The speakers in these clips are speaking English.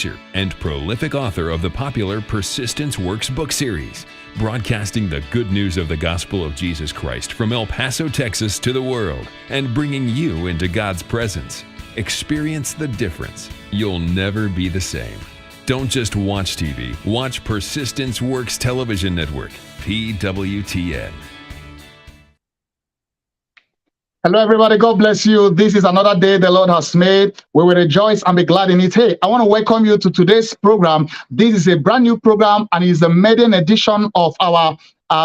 and prolific author of the popular Persistence Works book series, broadcasting the good news of the gospel of Jesus Christ from El Paso, Texas to the world, and bringing you into God's presence. Experience the difference. You'll never be the same. Don't just watch TV, watch Persistence Works Television Network, PWTN. Hello, everybody. God bless you. This is another day the Lord has made. We will rejoice and be glad in it. Hey, I want to welcome you to today's program. This is a brand new program, and it's the maiden edition of our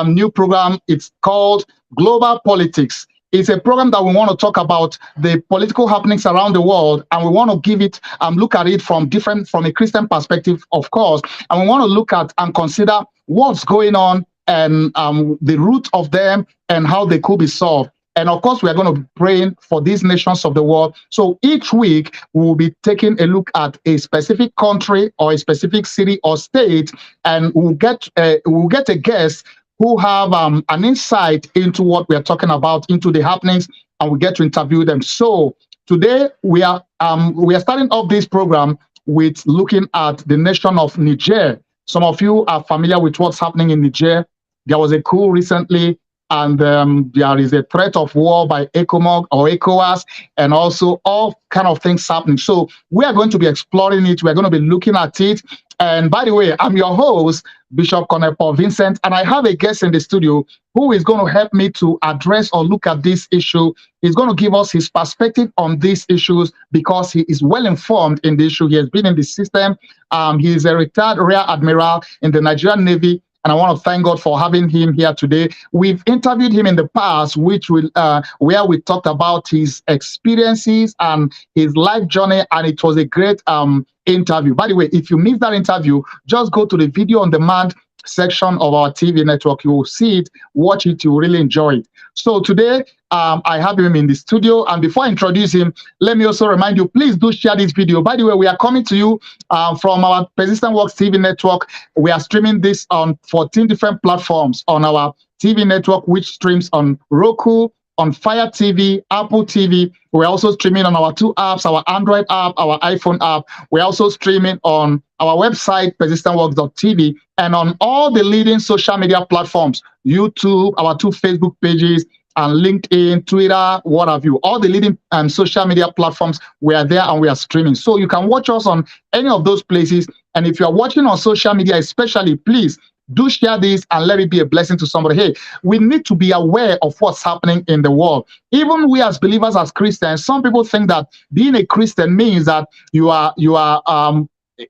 new program. It's called Global Politics. It's a program that we want to talk about the political happenings around the world, and we want to give it, look at it from a Christian perspective, of course, and we want to look at and consider what's going on and the root of them and how they could be solved. And of course, we are going to be praying for these nations of the world. So each week, we will be taking a look at a specific country or a specific city or state, and we'll get a guest who have an insight into what we are talking about, into the happenings, and we get to interview them. So today, we are starting off this program with looking at the nation of Niger. Some of you are familiar with what's happening in Niger. There was a coup recently, and there is a threat of war by ECOMOG or ECOWAS, and also all kind of things happening. So we are going to be exploring it. We're going to be looking at it. And by the way, I'm your host, Bishop Colonel Vincent, and I have a guest in the studio who is going to help me to address or look at this issue. He's going to give us his perspective on these issues because he is well informed in the issue. He has been in the system. He is a retired Rear Admiral in the Nigerian Navy. And I want to thank God for having him here today. We've interviewed him in the past, where we talked about his experiences and his life journey, and it was a great interview. By the way, if you missed that interview, just go to the video on demand section of our TV network. You will see it, watch it, you will really enjoy it. So today, I have him in the studio, and before I introduce him, let me also remind you, please do share this video. By the way, we are coming to you from our Persistent Works TV network. We are streaming this on 14 different platforms on our TV network, which streams on Roku, on Fire TV, Apple TV. We're also streaming on our two apps, our Android app, our iPhone app. We're also streaming on our website, persistentworks.tv, and on all the leading social media platforms, YouTube, our two Facebook pages, and LinkedIn, Twitter, what have you. All the leading social media platforms, we are there and we are streaming. So you can watch us on any of those places. And if you are watching on social media, especially, please do share this and let it be a blessing to somebody. Hey, we need to be aware of what's happening in the world. Even we as believers, as Christians, some people think that being a Christian means that you are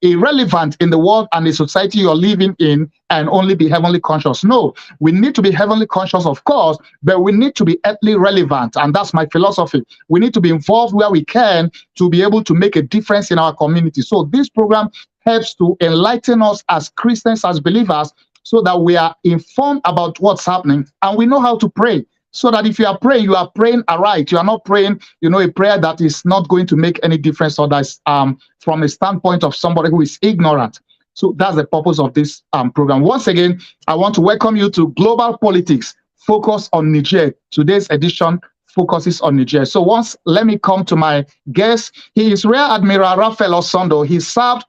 irrelevant in the world and the society you're living in and only be heavenly conscious. No, we need to be heavenly conscious, of course, but we need to be earthly relevant. And that's my philosophy. We need to be involved where we can to be able to make a difference in our community. So this program helps to enlighten us as Christians, as believers, so that we are informed about what's happening and we know how to pray. So that if you are praying aright. You are not praying, a prayer that is not going to make any difference, or that's from a standpoint of somebody who is ignorant. So that's the purpose of this program. Once again, I want to welcome you to Global Politics, Focus on Niger. Today's edition focuses on Niger. So let me come to my guest. He is Rear Admiral RAPHAEL OSONDU. He served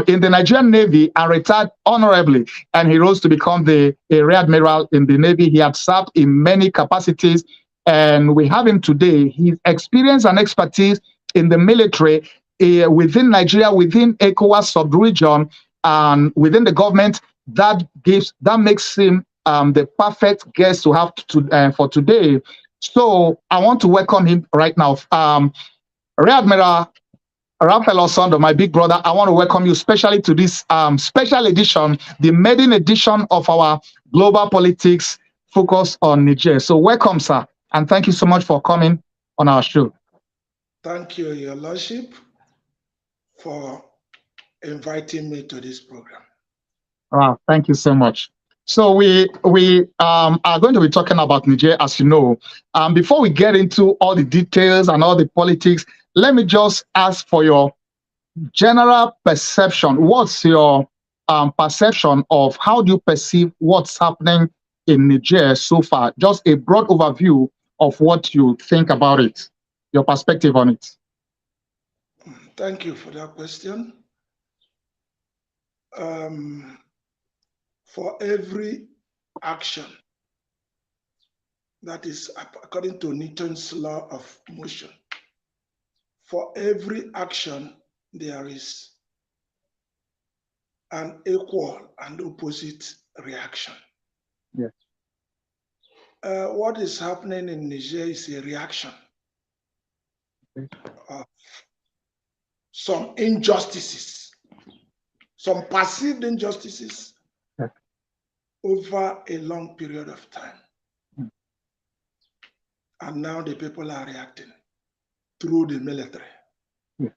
in the Nigerian Navy and retired honorably, and he rose to become a Rear Admiral in the Navy. He had served in many capacities, and we have him today. His experience and expertise in the military within Nigeria, within ECOWAS sub-region, and within the government, that makes him the perfect guest to have for today. So I want to welcome him right now. Rear Admiral RAPHAEL OSONDU, my big brother, I want to welcome you especially to this special edition, the maiden edition of our Global Politics Focus on Niger. So welcome, sir, and thank you so much for coming on our show. Thank you, Your Lordship, for inviting me to this program. Wow, thank you so much. So we are going to be talking about Niger, as you know. Before we get into all the details and all the politics, let me just ask for your general perception. What's your perception of how do you perceive what's happening in Niger so far? Just a broad overview of what you think about it, your perspective on it. Thank you for that question. for every action, that is according to Newton's law of motion, for every action, there is an equal and opposite reaction. Yes. What is happening in Niger is a reaction of some injustices, some perceived injustices over a long period of time. And now the people are reacting through the military. Yeah.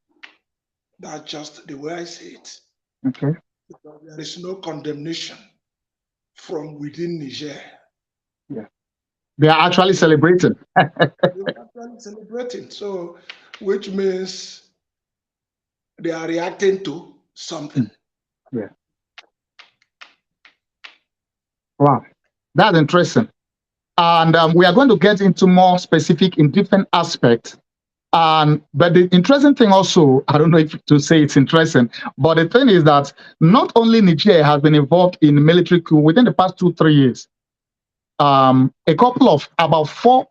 That's just the way I see it. Okay. Because there is no condemnation from within Niger. Yeah. They are actually celebrating. They are actually celebrating. So, which means they are reacting to something. Yeah. Wow. That's interesting. And we are going to get into more specific in different aspects. But the interesting thing also, I don't know if to say it's interesting, but the thing is that not only Niger has been involved in military coup within the past 2-3 years. A couple of about 4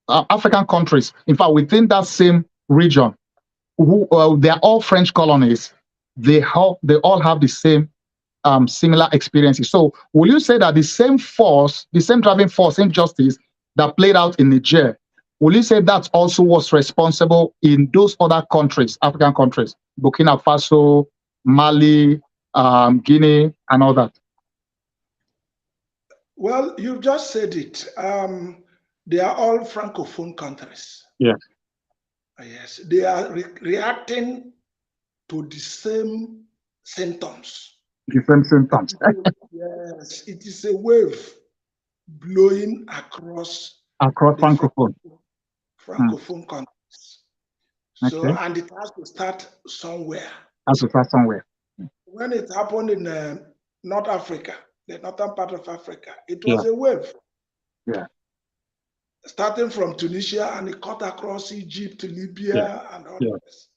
African countries, in fact, within that same region, who they are all French colonies. They all have the same similar experiences. So will you say that the same force, the same driving force, injustice that played out in Niger, will you say that also was responsible in those other countries, African countries, Burkina Faso, Mali, Guinea, and all that? Well, you just said it. They are all Francophone countries. Yes. Yes, they are reacting to the same symptoms. The same symptoms. Yes, it is a wave blowing across Francophone countries. So, okay. And it has to start somewhere. Has to start somewhere. When it happened in North Africa, the northern part of Africa, it was a wave. Yeah. Starting from Tunisia, and it cut across Egypt, Libya, and all this.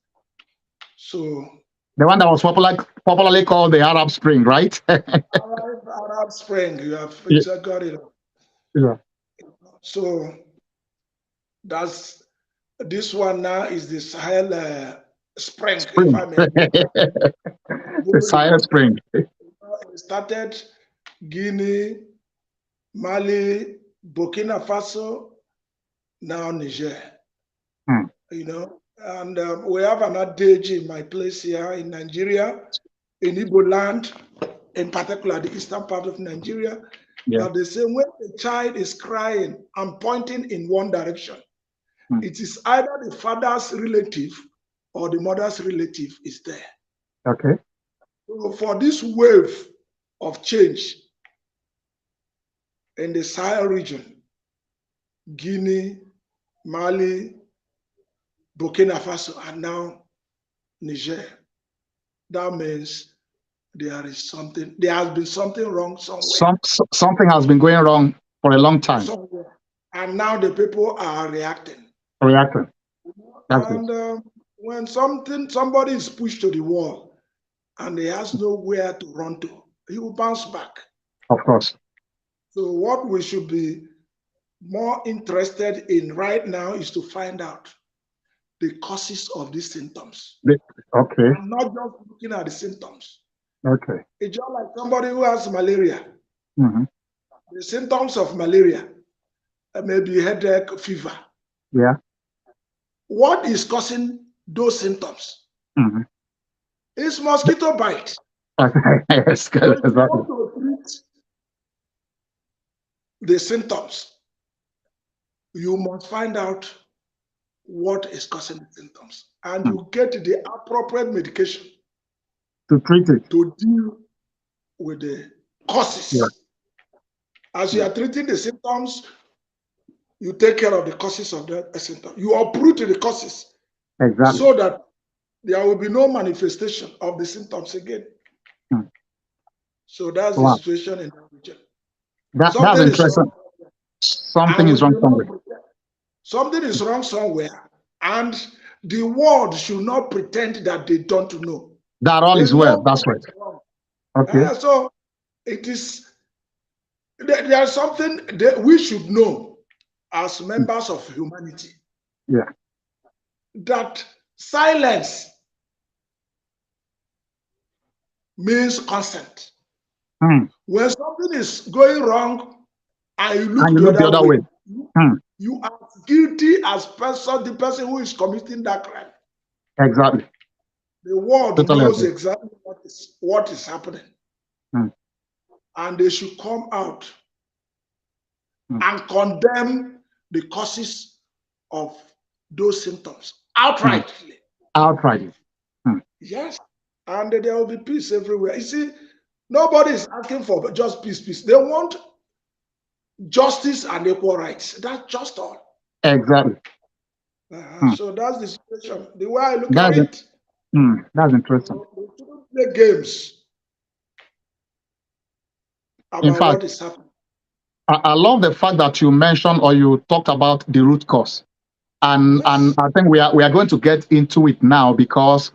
So the one that was popularly called the Arab Spring, right? Arab Spring, you have got it. Yeah. So that's this one now is the Sahel Spring. If I may. The Sahel Spring. It started Guinea, Mali, Burkina Faso, now Niger. You know, and we have another DG in my place here in Nigeria, in Igbo land, in particular the eastern part of Nigeria. Yeah. That they say when a child is crying and pointing in one direction, it is either the father's relative or the mother's relative is there. Okay. So for this wave of change in the Sahel region, Guinea, Mali, Burkina Faso, and now Niger, that means there has been something wrong somewhere. Something has been going wrong for a long time. Somewhere. And now the people are reacting. And when somebody is pushed to the wall and he has nowhere to run to, he will bounce back. Of course. So what we should be more interested in right now is to find out the causes of these symptoms. Okay. I'm not just looking at the symptoms. Okay. It's just like somebody who has malaria. The symptoms of malaria, maybe headache, fever. Yeah. What is causing those symptoms? It's mosquito bite. Yes, so if you want to treat the symptoms, you must find out what is causing the symptoms, and you get the appropriate medication to treat it, to deal with the causes. Yeah. As you are treating the symptoms, you take care of the causes of the symptom. You uproot the causes, exactly, so that there will be no manifestation of the symptoms again. So that's the situation in that region. That's interesting. Something is wrong somewhere. Something is wrong somewhere, and the world should not pretend that they don't know. That all is well. That's right. Okay. So it is, there's something that we should know as members of humanity. Yeah. That silence means consent. When something is going wrong and you look the other way, you are guilty as the person who is committing that crime. Exactly. The world knows exactly what is happening. And they should come out and condemn the causes of those symptoms outrightly. Outrightly. Yes. And there will be peace everywhere. You see, nobody is asking for just peace. They want justice and equal rights. That's just all. Exactly. So that's the situation. The way I look at it. That's interesting. We shouldn't play games about what is happening. I love the fact that you mentioned or you talked about the root cause. And I think we are going to get into it now, because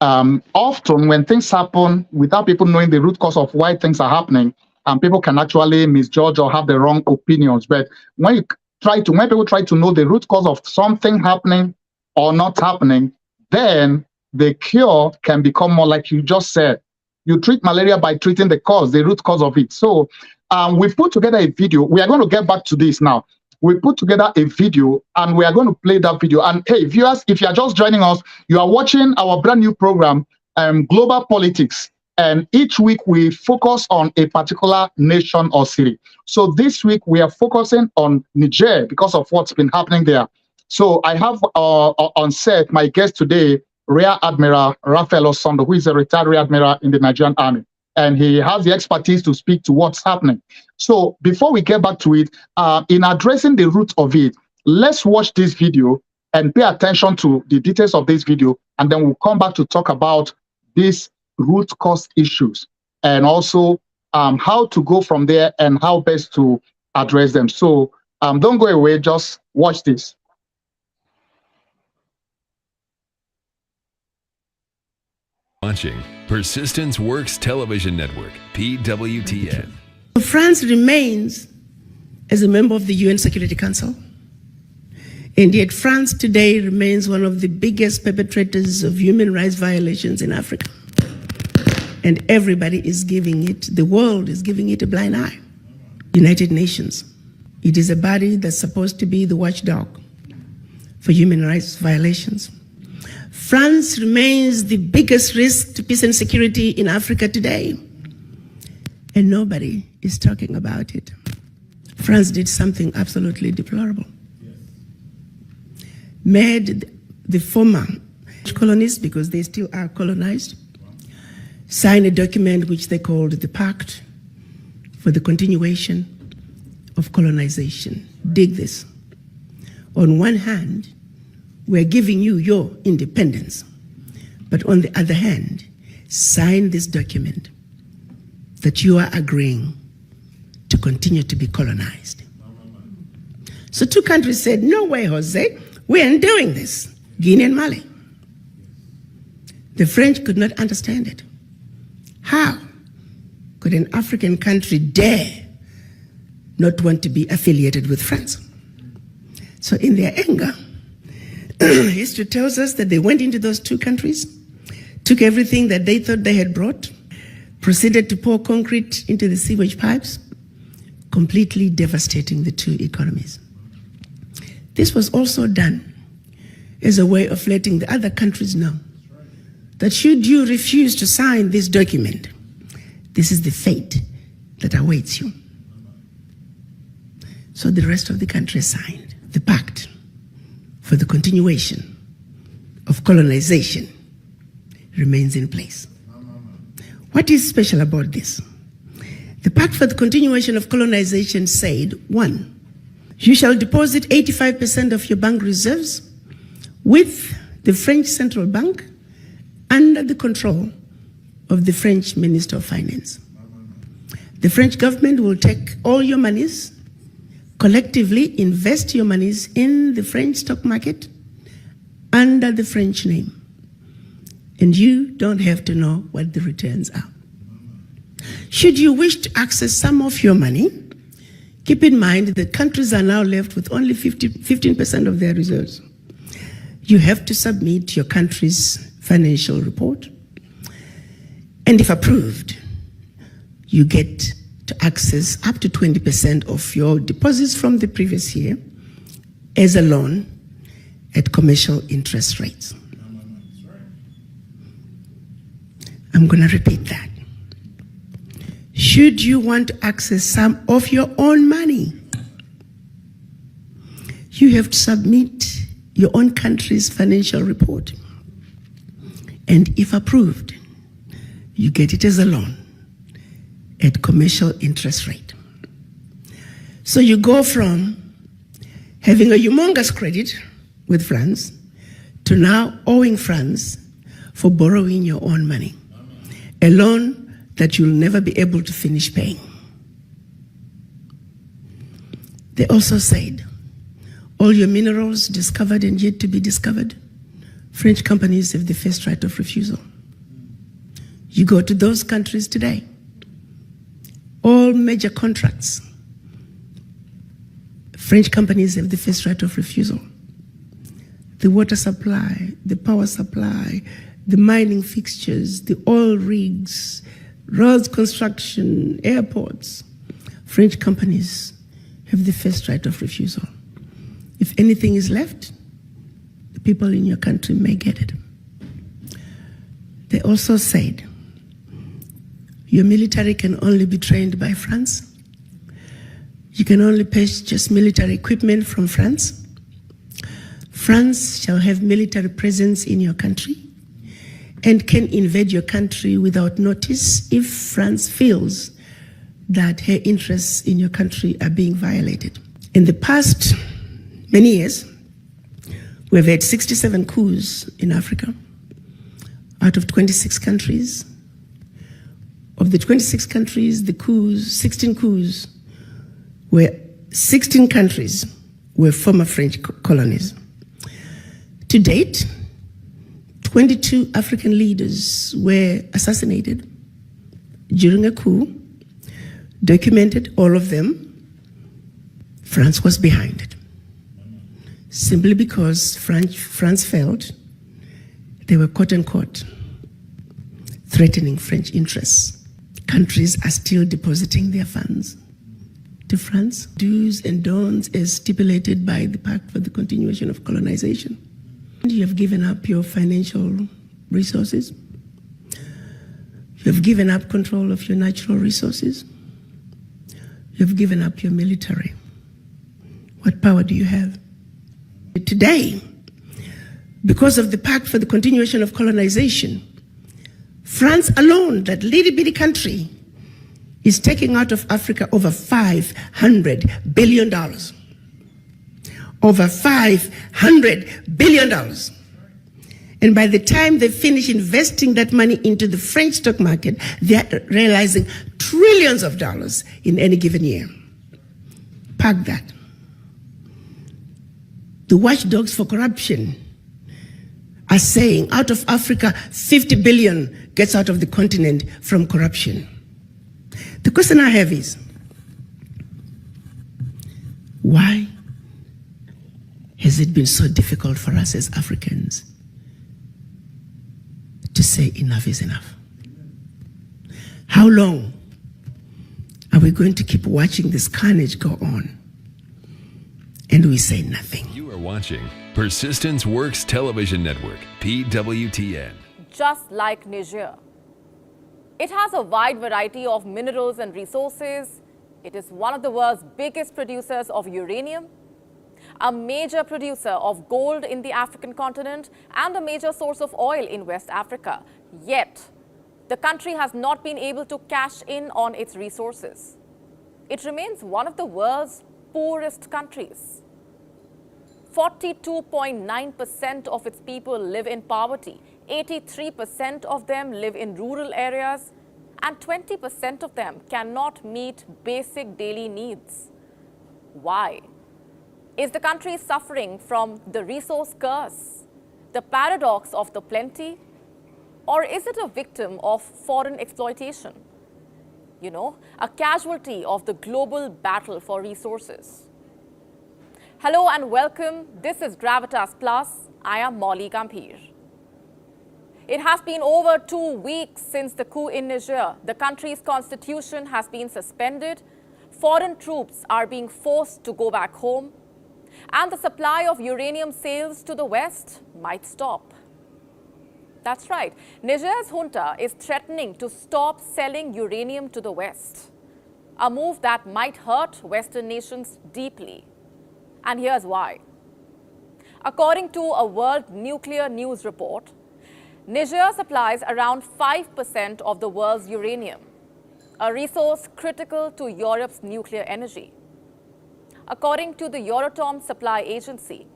often when things happen without people knowing the root cause of why things are happening, and people can actually misjudge or have the wrong opinions. But when people try to know the root cause of something happening or not happening, then the cure can become more, like you just said. You treat malaria by treating the cause, the root cause of it. So we put together a video. We are going to get back to this now. We put together a video and we are going to play that video. And hey, viewers, if you are just joining us, you are watching our brand new program, Global Politics. And each week we focus on a particular nation or city. So this week we are focusing on Niger because of what's been happening there. So I have on set my guest today, Rear Admiral RAPHAEL OSONDU, who is a retired Rear Admiral in the Nigerian Army. And he has the expertise to speak to what's happening. So before we get back to it, in addressing the root of it, let's watch this video and pay attention to the details of this video. And then we'll come back to talk about these root cause issues and also how to go from there and how best to address them. So don't go away, just watch this. Watching Persistence Works Television Network, PWTN. France remains as a member of the UN Security Council, and yet France today remains one of the biggest perpetrators of human rights violations in Africa. And everybody is giving it, the world is giving it a blind eye. United Nations, it is a body that's supposed to be the watchdog for human rights violations. France remains the biggest risk to peace and security in Africa today, and nobody is talking about it. France did something absolutely deplorable. Made the former colonies, because they still are colonized, sign a document which they called the Pact for the Continuation of Colonization. Dig this. On one hand, we're giving you your independence, but on the other hand, sign this document that you are agreeing to continue to be colonized. So two countries said, no way, Jose, we ain't doing this. Guinea and Mali. The French could not understand it. How could an African country dare not want to be affiliated with France? So in their anger, history tells us that they went into those two countries, took everything that they thought they had brought, proceeded to pour concrete into the sewage pipes, completely devastating the two economies. This was also done as a way of letting the other countries know that should you refuse to sign this document, this is the fate that awaits you. So the rest of the countries signed the pact for the continuation of colonization remains in place. What is special about this? The Pact for the Continuation of Colonization said, 1, you shall deposit 85% of your bank reserves with the French Central Bank under the control of the French Minister of Finance. The French government will take all your monies, collectively invest your monies in the French stock market under the French name. And you don't have to know what the returns are. Should you wish to access some of your money, keep in mind that countries are now left with only 15% of their reserves. You have to submit your country's financial report, and if approved, you get to access up to 20% of your deposits from the previous year as a loan at commercial interest rates. I'm going to repeat that. Should you want to access some of your own money, you have to submit your own country's financial report. And if approved, you get it as a loan at commercial interest rate. So you go from having a humongous credit with France to now owing France for borrowing your own money, a loan that you'll never be able to finish paying. They also said, all your minerals discovered and yet to be discovered, French companies have the first right of refusal. You go to those countries today, all major contracts, French companies have the first right of refusal. The water supply, the power supply, the mining fixtures, the oil rigs, roads construction, airports, French companies have the first right of refusal. If anything is left, the people in your country may get it. They also said, your military can only be trained by France. You can only purchase military equipment from France. France shall have military presence in your country and can invade your country without notice if France feels that her interests in your country are being violated. In the past many years, we've had 67 coups in Africa out of 26 countries. Of the 26 countries, the coups, 16 coups, 16 countries were former French colonies. To date, 22 African leaders were assassinated during a coup, documented all of them. France was behind it, simply because France felt they were quote-unquote threatening French interests. Countries are still depositing their funds to France, do's and don'ts as stipulated by the Pact for the Continuation of Colonization. You have given up your financial resources. You have given up control of your natural resources. You have given up your military. What power do you have? Today, because of the Pact for the Continuation of Colonization, France alone, that little bitty country, is taking out of Africa over $500 billion. Over $500 billion. And by the time they finish investing that money into the French stock market, they're realizing trillions of dollars in any given year. Park that. The watchdogs for corruption are saying out of Africa, 50 billion gets out of the continent from corruption. The question I have is, why has it been so difficult for us as Africans to say enough is enough? How long are we going to keep watching this carnage go on and we say nothing? You are watching Persistence Works Television Network, PWTN. Just like Niger, it has a wide variety of minerals and resources. It is one of the world's biggest producers of uranium, a major producer of gold in the African continent, and a major source of oil in West Africa. Yet, the country has not been able to cash in on its resources. It remains one of the world's poorest countries. 42.9% of its people live in poverty. 83% of them live in rural areas, and 20% of them cannot meet basic daily needs. Why? Is the country suffering from the resource curse, the paradox of the plenty, or is it a victim of foreign exploitation? a casualty of the global battle for resources. Hello and welcome. This is Gravitas Plus. I am Molly Gambhir. It has been over 2 weeks since the coup in Niger. The country's constitution has been suspended. Foreign troops are being forced to go back home. And the supply of uranium sales to the West might stop. That's right. Niger's junta is threatening to stop selling uranium to the West, a move that might hurt Western nations deeply. And here's why. According to a World Nuclear News report, Niger supplies around 5% of the world's uranium, a resource critical to Europe's nuclear energy. According to the Euratom Supply Agency,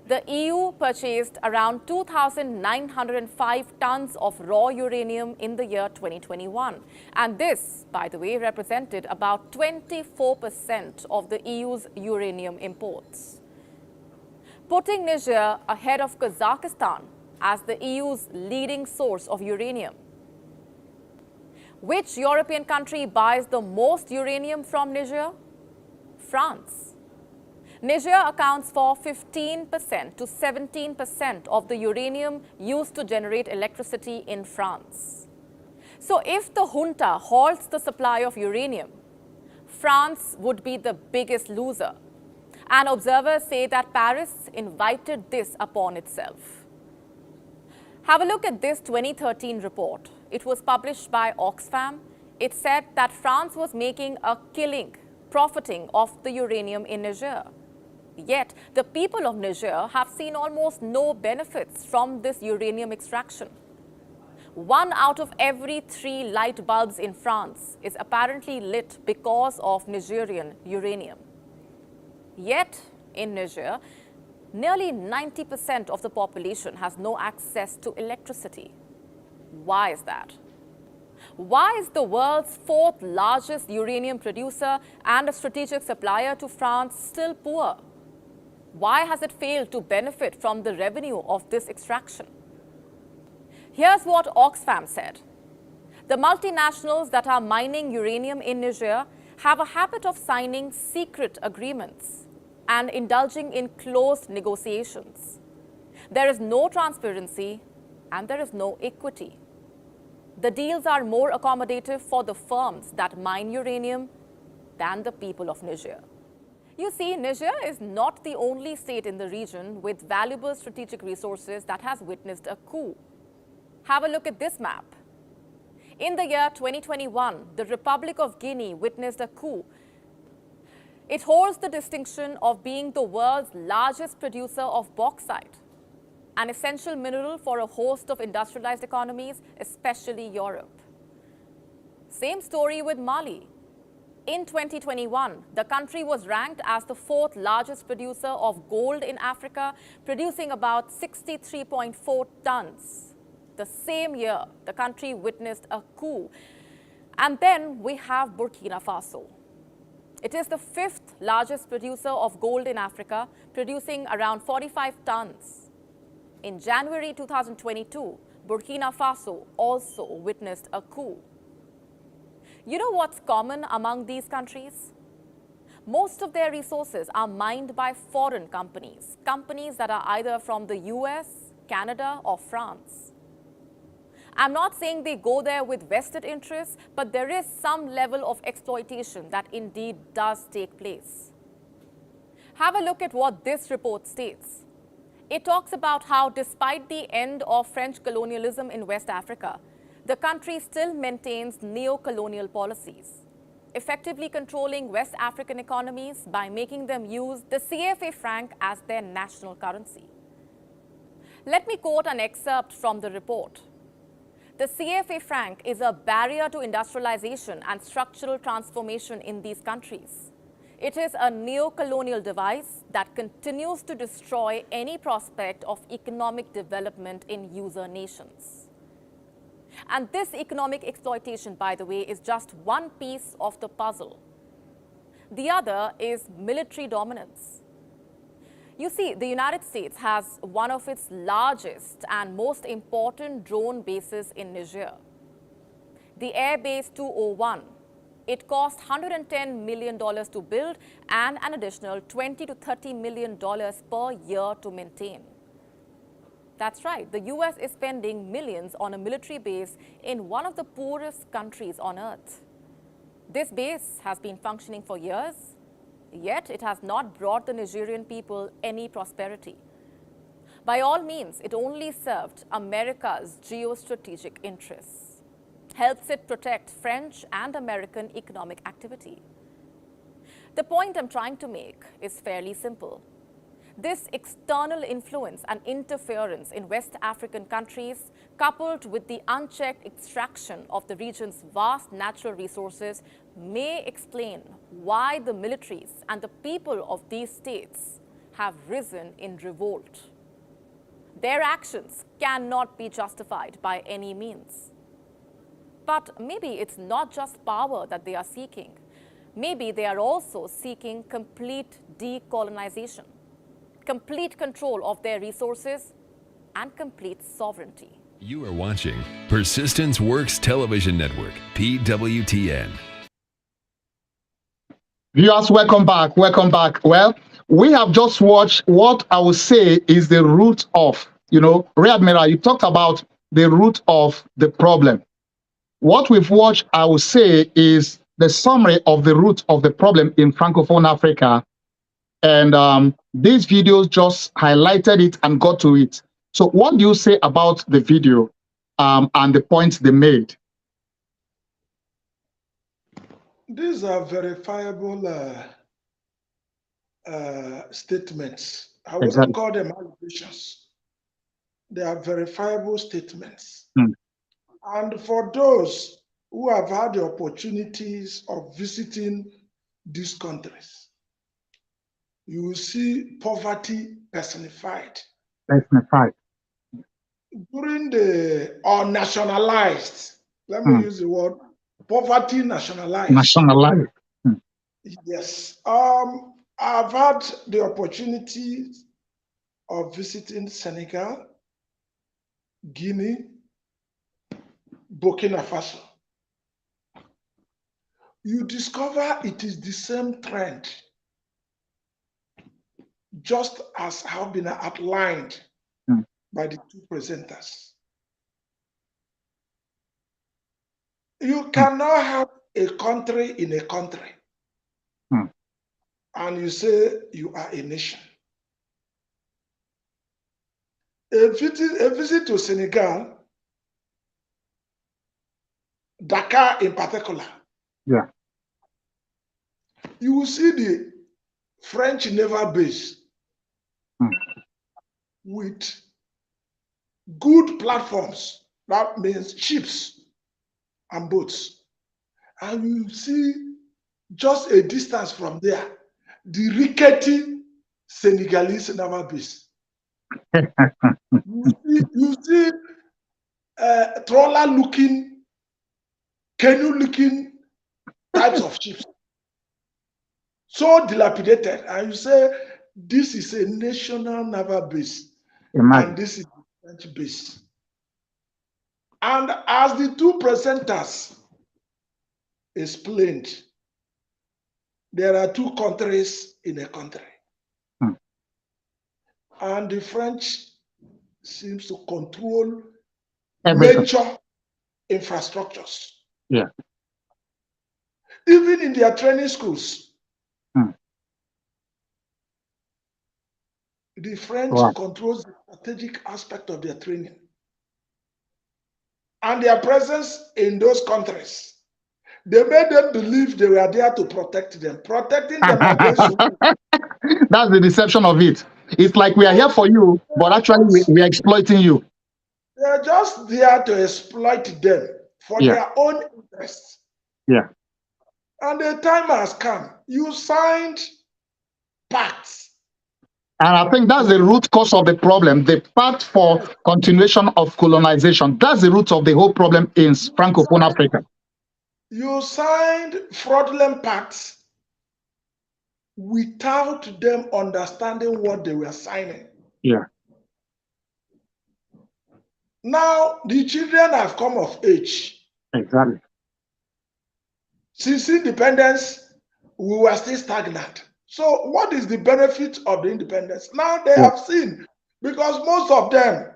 the EU purchased around 2,905 tons of raw uranium in the year 2021. And this, by the way, represented about 24% of the EU's uranium imports, putting Niger ahead of Kazakhstan as the EU's leading source of uranium. Which European country buys the most uranium from Niger? France. Niger accounts for 15% to 17% of the uranium used to generate electricity in France. So if the junta halts the supply of uranium, France would be the biggest loser. And observers say that Paris invited this upon itself. Have a look at this 2013 report. It was published by Oxfam. It said that France was making a killing, profiting off the uranium in Niger. Yet, the people of Niger have seen almost no benefits from this uranium extraction. 1 out of every 3 light bulbs in France is apparently lit because of Nigerian uranium. Yet, in Niger, nearly 90% of the population has no access to electricity. Why is that? Why is the world's 4th largest uranium producer and a strategic supplier to France still poor? Why has it failed to benefit from the revenue of this extraction? Here's what Oxfam said. The multinationals that are mining uranium in Niger have a habit of signing secret agreements and indulging in closed negotiations. There is no transparency and there is no equity. The deals are more accommodative for the firms that mine uranium than the people of Niger. You see, Niger is not the only state in the region with valuable strategic resources that has witnessed a coup. Have a look at this map. In the year 2021, the Republic of Guinea witnessed a coup. It holds the distinction of being the world's largest producer of bauxite, an essential mineral for a host of industrialized economies, especially Europe. Same story with Mali. In 2021, the country was ranked as the 4th largest producer of gold in Africa, producing about 63.4 tons. The same year, the country witnessed a coup. And then we have Burkina Faso. It is the 5th largest producer of gold in Africa, producing around 45 tons. In January 2022, Burkina Faso also witnessed a coup. You know what's common among these countries? Most of their resources are mined by foreign companies, companies that are either from the US, Canada, or France. I'm not saying they go there with vested interests, but there is some level of exploitation that indeed does take place. Have a look at what this report states. It talks about how, despite the end of French colonialism in West Africa, the country still maintains neo-colonial policies, effectively controlling West African economies by making them use the CFA franc as their national currency. Let me quote an excerpt from the report. The CFA franc is a barrier to industrialization and structural transformation in these countries. It is a neo-colonial device that continues to destroy any prospect of economic development in user nations. And this economic exploitation, by the way, is just one piece of the puzzle. The other is military dominance. You see, the United States has one of its largest and most important drone bases in Niger. The Air Base 201 It cost $110 million to build and an additional $20 to $30 million per year to maintain. That's right, the US is spending millions on a military base in one of the poorest countries on earth. This base has been functioning for years, yet it has not brought the Nigerian people any prosperity. By all means, it only served America's geostrategic interests, helps it protect French and American economic activity. The point I'm trying to make is fairly simple. This external influence and interference in West African countries, coupled with the unchecked extraction of the region's vast natural resources, may explain why the militaries and the people of these states have risen in revolt. Their actions cannot be justified by any means. But maybe it's not just power that they are seeking. Maybe they are also seeking complete decolonization, complete control of their resources, and complete sovereignty. You are watching Persistence Works Television Network, PWTN. Viewers, welcome back. Welcome back. Well, we have just watched what I would say is the root of, Rear Admiral, you talked about the root of the problem. What we've watched, I would say, is the summary of the root of the problem in Francophone Africa. And these videos just highlighted it and got to it. So what do you say about the video and the points they made? These are verifiable statements. I wouldn't call them allegations. They are verifiable statements. And for those who have had the opportunities of visiting these countries, you will see poverty personified. During or nationalized, let me use the word, poverty nationalized. Yes. I've had the opportunity of visiting Senegal, Guinea, Burkina Faso. You discover it is the same trend, just as have been outlined by the two presenters. You cannot have a country in a country and you say you are a nation. A visit to Senegal, Dakar in particular, you will see the French naval base with good platforms, that means ships and boats. And you see just a distance from there, the rickety Senegalese naval base. you see trawler-looking, canoe-looking types of ships. So dilapidated, and you say this is a national naval base, and this is the French base. And as the two presenters explained, there are two countries in a country, and the French seems to control major infrastructures. Even in their training schools, the French controls the strategic aspect of their training. And their presence in those countries, they made them believe they were there to protect them, protecting them against you. That's the deception of it. It's like we are here for you, but actually we are exploiting you. They are just there to exploit them for their own interests. And the time has come. You signed pacts. And I think that's the root cause of the problem, the pact for continuation of colonization. That's the root of the whole problem in Francophone Africa. You signed fraudulent pacts without them understanding what they were signing. Now, the children have come of age. Since independence, we were still stagnant. So what is the benefit of the independence? Now they have seen, because most of them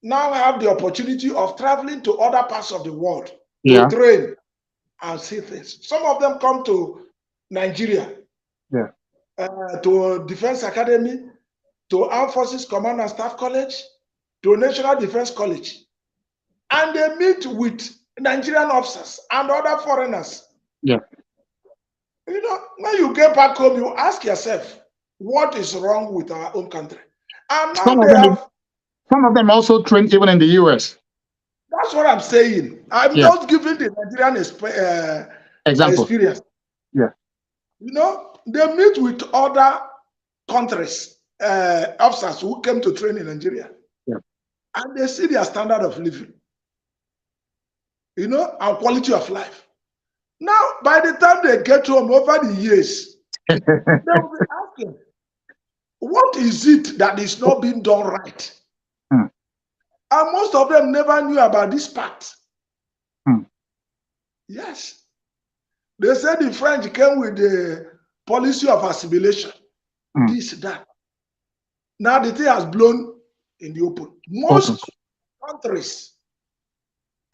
now have the opportunity of traveling to other parts of the world to train and see things. Some of them come to Nigeria, to Defense Academy, to Armed Forces Command and Staff College, to National Defense College, and they meet with Nigerian officers and other foreigners. You know, when you get back home, you ask yourself, what is wrong with our own country? And now some of them also train even in the US. That's what I'm saying. I'm just giving the Nigerian experience. You know, they meet with other countries, officers who came to train in Nigeria. And they see their standard of living, you know, and quality of life. Now, by the time they get home over the years, they will be asking, what is it that is not being done right? And most of them never knew about this part. Yes. They said the French came with the policy of assimilation. This, that. Now the thing has blown in the open. Most countries,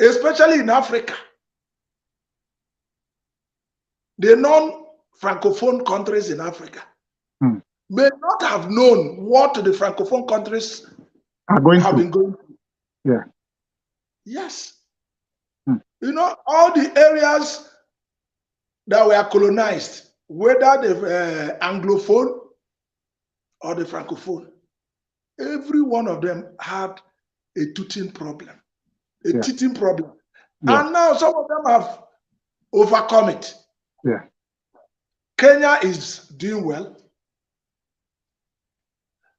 especially in Africa, the non-Francophone countries in Africa, may not have known what the Francophone countries have been going through. Yes. You know, all the areas that were colonized, whether the Anglophone or the Francophone, every one of them had a teething problem. And now some of them have overcome it. Kenya is doing well.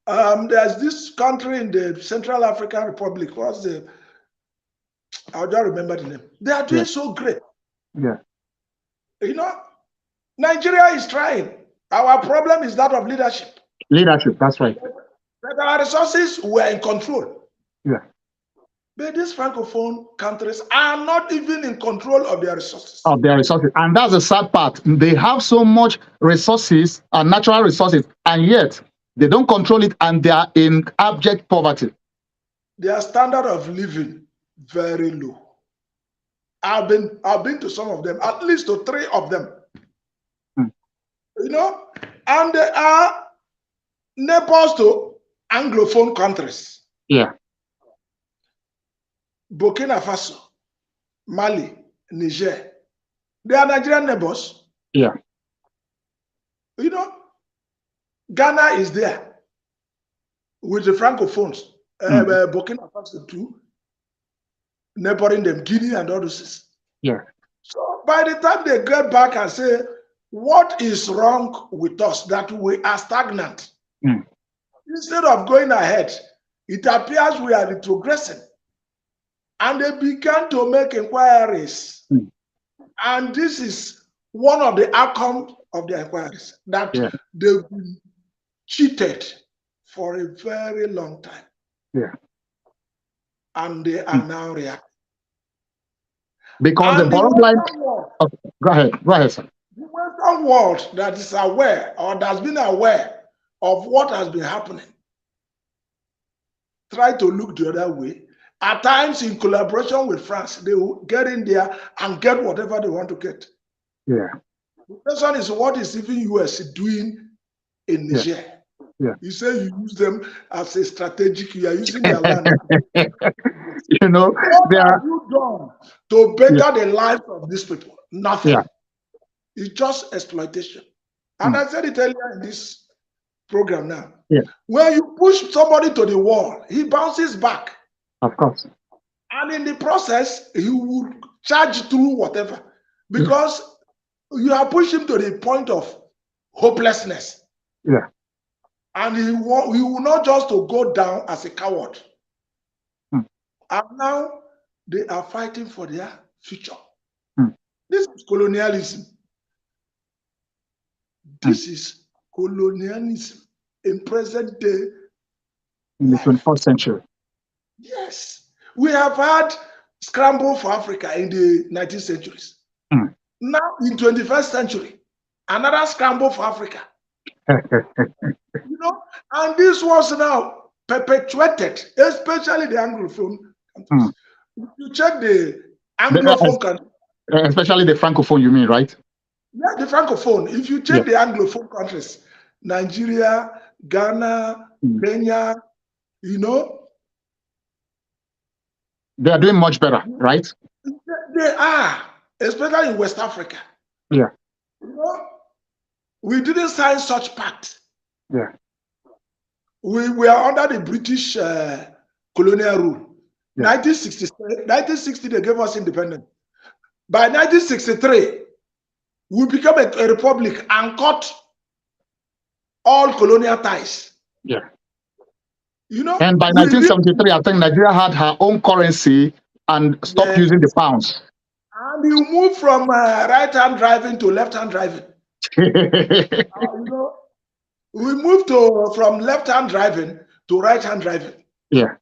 There's this country in the Central African Republic, I don't remember the name. They are doing so great. You know, Nigeria is trying. Our problem is that of leadership. That's right. But our resources were in control. But these Francophone countries are not even in control of their resources. And that's the sad part. They have so much resources and natural resources, and yet they don't control it, and they are in abject poverty. Their standard of living very low. I've been to some of them, at least to 3 of them. You know, and they are neighbors to Anglophone countries. Burkina Faso, Mali, Niger. They are Nigerian neighbors. You know, Ghana is there with the Francophones. Burkina Faso too, neighboring them, Guinea and all those. So by the time they get back and say, what is wrong with us that we are stagnant? Instead of going ahead, it appears we are retrogressing. And they began to make inquiries. And this is one of the outcomes of the inquiries, that they've been cheated for a very long time. And they are now reacting. Because and the bottom line. Go ahead, sir. The Western world that is aware or that has been aware of what has been happening, try to look the other way. At times, in collaboration with France, they will get in there and get whatever they want to get. The question is, what is even US doing in Niger? You say you use them as a strategic, you are using their land. You know, what have you done to better the lives of these people? Nothing. It's just exploitation. And I said it earlier in this program now. When you push somebody to the wall, he bounces back. Of course. And in the process, he will charge through whatever. Because you have pushed him to the point of hopelessness. And he will not just to go down as a coward. And now they are fighting for their future. This is colonialism. This is colonialism in present day. In the 21st century. Yes. We have had scramble for Africa in the 19th centuries. Now in 21st century, another scramble for Africa. You know, and this was now perpetuated, especially the Anglophone countries. If you check the Anglophone countries, especially the Francophone, you mean, right? Yeah, the Francophone. If you check the Anglophone countries, Nigeria, Ghana, Kenya, you know, they are doing much better, right? They are, especially in West Africa. Yeah. You know, we didn't sign such pact. Yeah. We were under the British colonial rule. 1960, they gave us independence. By 1963, we became a republic and cut all colonial ties. Yeah. You know, and by 1973, I think Nigeria had her own currency and stopped using the pounds. And you move from right-hand driving to left-hand driving. You know, we moved from left-hand driving to right-hand driving. Yeah.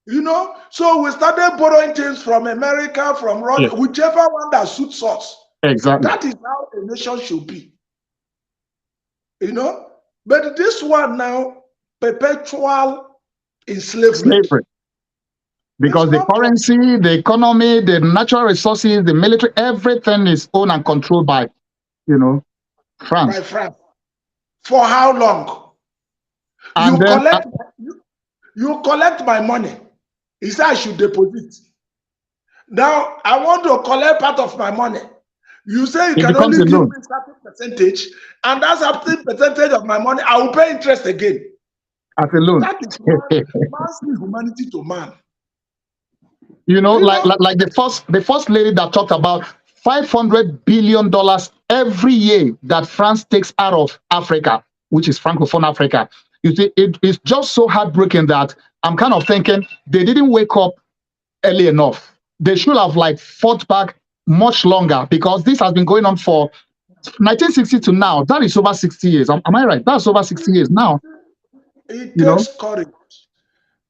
You know, so we started borrowing things from America, from Russia, whichever one that suits us. Exactly. That is how a nation should be. You know, but this one now, perpetual enslavement. Slavery. Because the currency, the economy, the natural resources, the military, everything is owned and controlled by, you know, France. By France. For how long? And you collect my money. He said I should deposit. Now I want to collect part of my money. You say you can only give me a certain percentage, and that's a certain percentage of my money. I will pay interest again. As a loan. That is man's humanity to man. You know, like the first lady that talked about $500 billion every year that France takes out of Africa, which is Francophone Africa. You see, it's just so heartbreaking that I'm kind of thinking they didn't wake up early enough. They should have fought back much longer, because this has been going on for 1960 to now. That is over 60 years. Am I right? That's over 60 years now. It takes courage.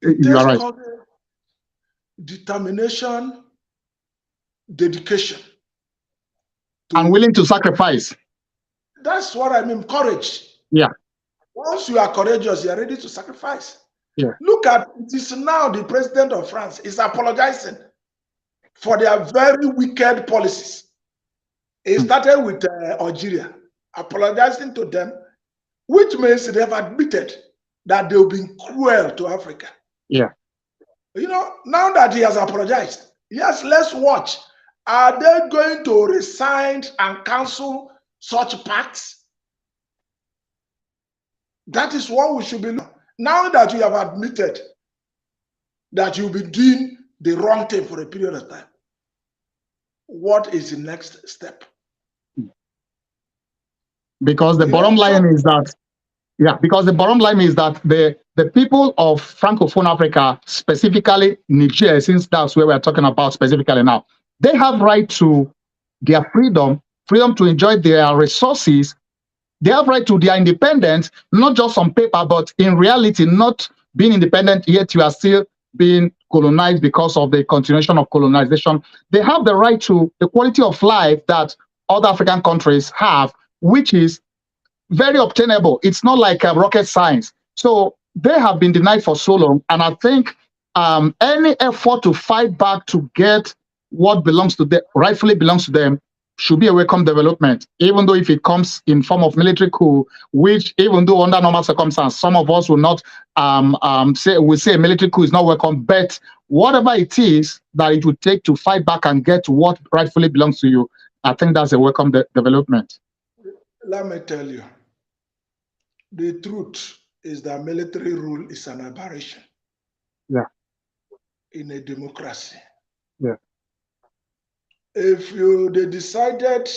You are right. Courage, determination, dedication. And willing to sacrifice. That's what I mean, courage. Yeah. Once you are courageous, you are ready to sacrifice. Yeah. Look at it is now the president of France is apologizing for their very wicked policies. It started with Algeria, apologizing to them, which means they have admitted that they've been cruel to Africa. Yeah. You know, now that he has apologized, yes, let's watch. Are they going to resign and cancel such pacts? That is what we should be looking. Now that you have admitted that you'll be doing the wrong thing for a period of time, what is the next step? Because the bottom line is that, because the bottom line is that the people of Francophone Africa, specifically Niger, since that's where we're talking about specifically now, they have right to their freedom to enjoy their resources. They have right to their independence, not just on paper, but in reality, not being independent, yet you are still being colonized because of the continuation of colonization. They have the right to the quality of life that other African countries have, which is very obtainable. It's not like rocket science. So they have been denied for so long. And I think any effort to fight back to get what belongs to them, rightfully belongs to them, should be a welcome development, even though if it comes in form of military coup, which even though under normal circumstances, some of us will not say a military coup is not welcome, but whatever it is that it would take to fight back and get what rightfully belongs to you, I think that's a welcome development. Let me tell you, the truth is that military rule is an aberration. Yeah. In a democracy. Yeah. If they decided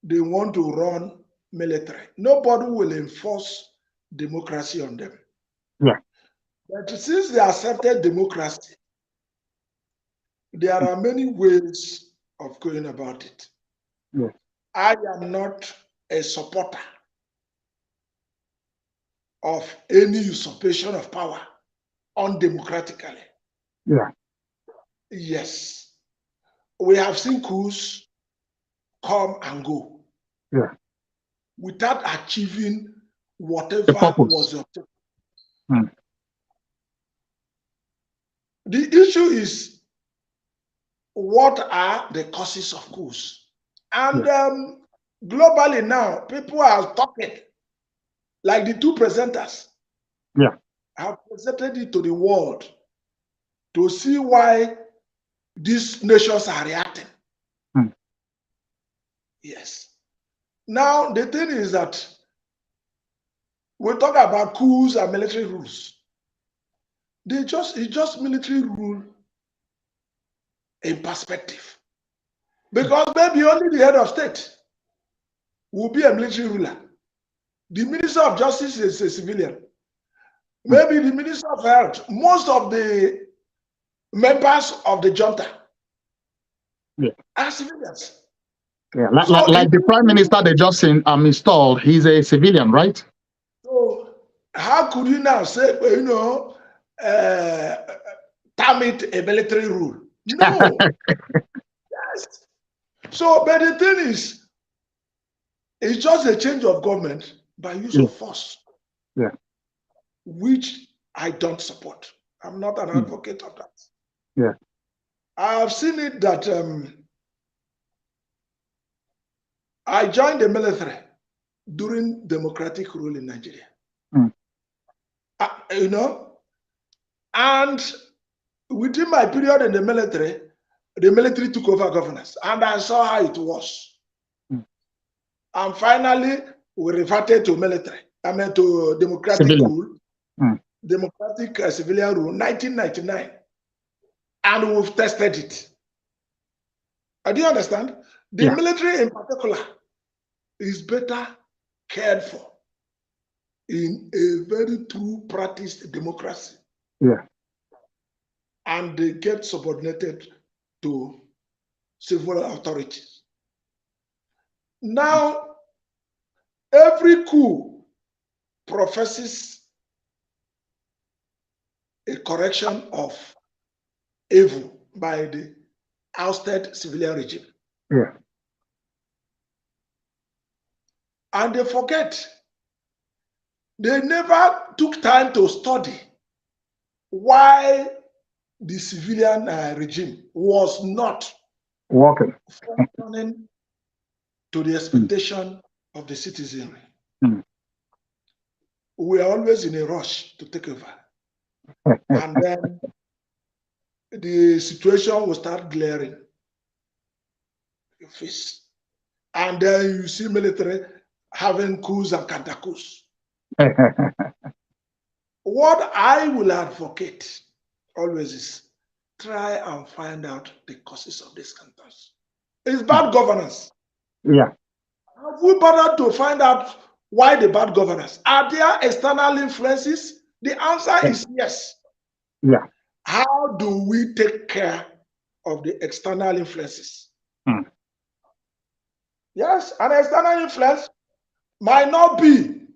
they want to run military, nobody will enforce democracy on them. Yeah. But since they accepted democracy, there are many ways of going about it. Yeah. I am not a supporter of any usurpation of power undemocratically. Yeah. Yes. We have seen coups come and go. Yeah. Without achieving whatever was objective. The issue is, what are the causes of coups? And globally now, people are talking, like the two presenters have presented it to the world to see why these nations are reacting. Yes. Now, the thing is that we talk about coups and military rules. It's just military rule in perspective. Because maybe only the head of state will be a military ruler. The Minister of Justice is a civilian. Maybe the Minister of Health, most of the members of the junta are civilians. Yeah, like the Prime Minister they just installed, he's a civilian, right? So how could you now say, term it a military rule? No. Yes. So, but the thing is, it's just a change of government by use of force, which I don't support. I'm not an advocate of that. Yeah, I've seen it that I joined the military during democratic rule in Nigeria. You know, and within my period in the military took over governance, and I saw how it was. And finally, we reverted to military. I mean, to democratic rule, democratic civilian rule, 1999, and we've tested it. Do you understand? The military in particular is better cared for in a very true practiced democracy. Yeah. And they get subordinated to civil authorities. Now, every coup professes a correction of evil by the ousted civilian regime. Yeah. And they forget, they never took time to study why the civilian regime was not functioning to the expectation of the citizenry. We are always in a rush to take over. And then the situation will start glaring your face. And then you see military having coups and counter coups. What I will advocate always is try and find out the causes of these counters. It's bad governance. Yeah. Have we bothered to find out why the bad governance? Are there external influences? The answer is yes. Yeah. How do we take care of the external influences? Yes, an external influence might not be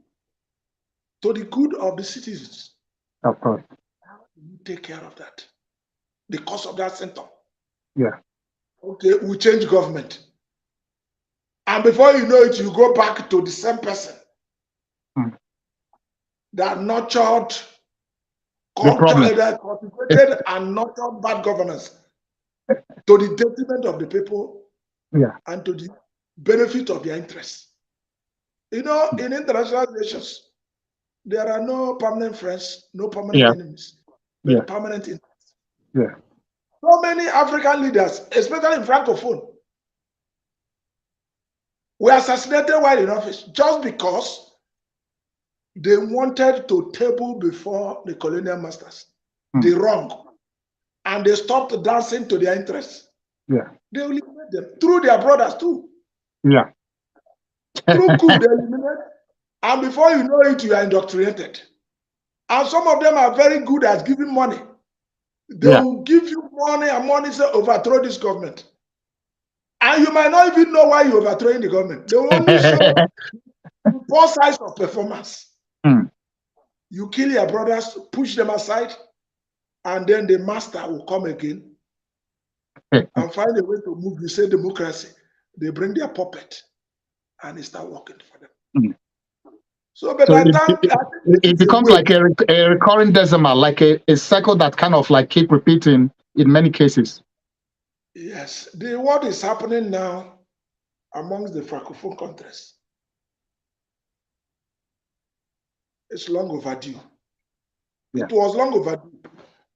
to the good of the citizens. Of course. How do we take care of that? The cause of that symptom. Yeah. Okay, we change government. And before you know it, you go back to the same person that nurtured, cultivated and nurtured bad governance to the detriment of the people and to the benefit of their interests. You know, in international relations, there are no permanent friends, no permanent enemies, but permanent interests. Yeah. So many African leaders, especially in Francophone, were assassinated while in office just because they wanted to table before the colonial masters the wrong, and they stopped dancing to their interests. Yeah. They eliminate them through their brothers too. Yeah. Through coup, they eliminate, and before you know it, you are indoctrinated. And some of them are very good at giving money. They will give you money and money, say overthrow this government. And you might not even know why you're overthrowing the government. They will only show both sides of performance. You kill your brothers, push them aside, and then the master will come again and find a way to move. You say democracy. they bring their puppet and they start working for them. Mm. So, but So I think it becomes like a recurring decimal, like a cycle that kind of like keep repeating in many cases. Yes, what is happening now amongst the Francophone countries is long overdue. Yeah. It was long overdue,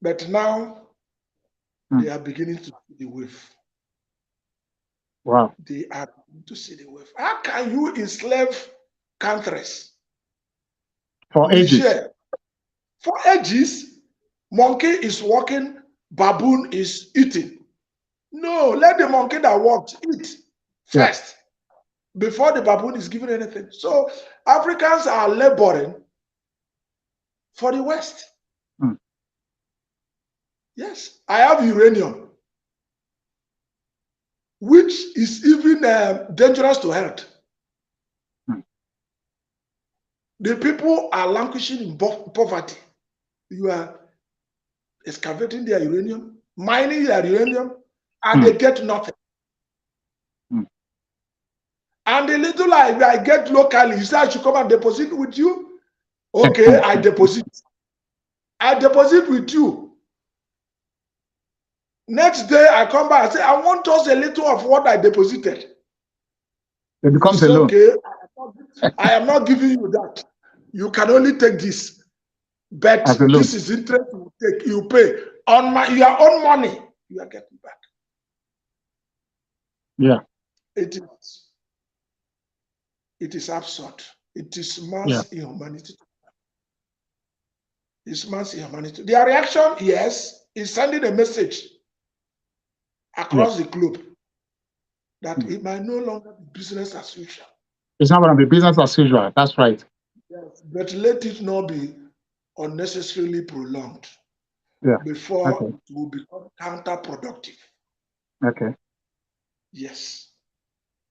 but now they are beginning to see the wave. Wow. They are beginning to see the wave. How can you enslave countries? For ages. For ages, monkey is walking, baboon is eating. No, let the monkey that walked eat first before the baboon is given anything. So Africans are laboring for the West. Yes, I have uranium, which is even dangerous to health. The people are languishing in poverty. You are excavating their uranium, mining their uranium, and they get nothing. And the little I get locally, you say I should come and deposit with you. Okay, I deposit. I deposit with you. Next day I come back and say, I want just a little of what I deposited. It becomes a loan. Okay, I am not giving you that. You can only take this. But this is interest you take, you pay. On your own money, you are getting back. Yeah. It is absurd. It is mass inhumanity. It's mass inhumanity. Their reaction, yes, is sending a message across the globe that it might no longer be business as usual. It's not going to be business as usual. That's right. Yes, but let it not be unnecessarily prolonged before it will become counterproductive. Okay. Yes.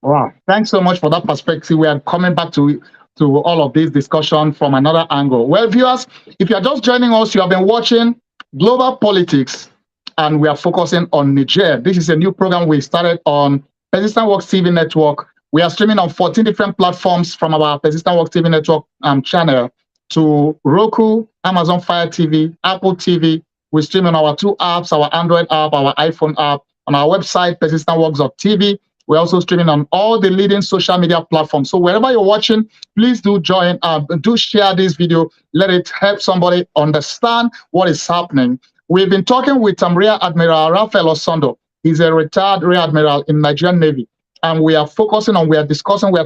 Wow. Thanks so much for that perspective. We are coming back to all of this discussion from another angle. Well, viewers, if you are just joining us, you have been watching Global Politics, and we are focusing on Niger. This is a new program we started on Persistent Works TV network. We are streaming on 14 different platforms from our Persistent Works TV network channel to Roku, Amazon Fire TV, Apple TV. We stream on our 2 apps, our Android app, our iPhone app, on our website, persistentworks.tv. We're also streaming on all the leading social media platforms. So wherever you're watching, please do join, do share this video. Let it help somebody understand what is happening. We've been talking with Rear Admiral RAPHAEL OSONDU. He's a retired Rear Admiral in Nigerian Navy. And we are focusing on, we are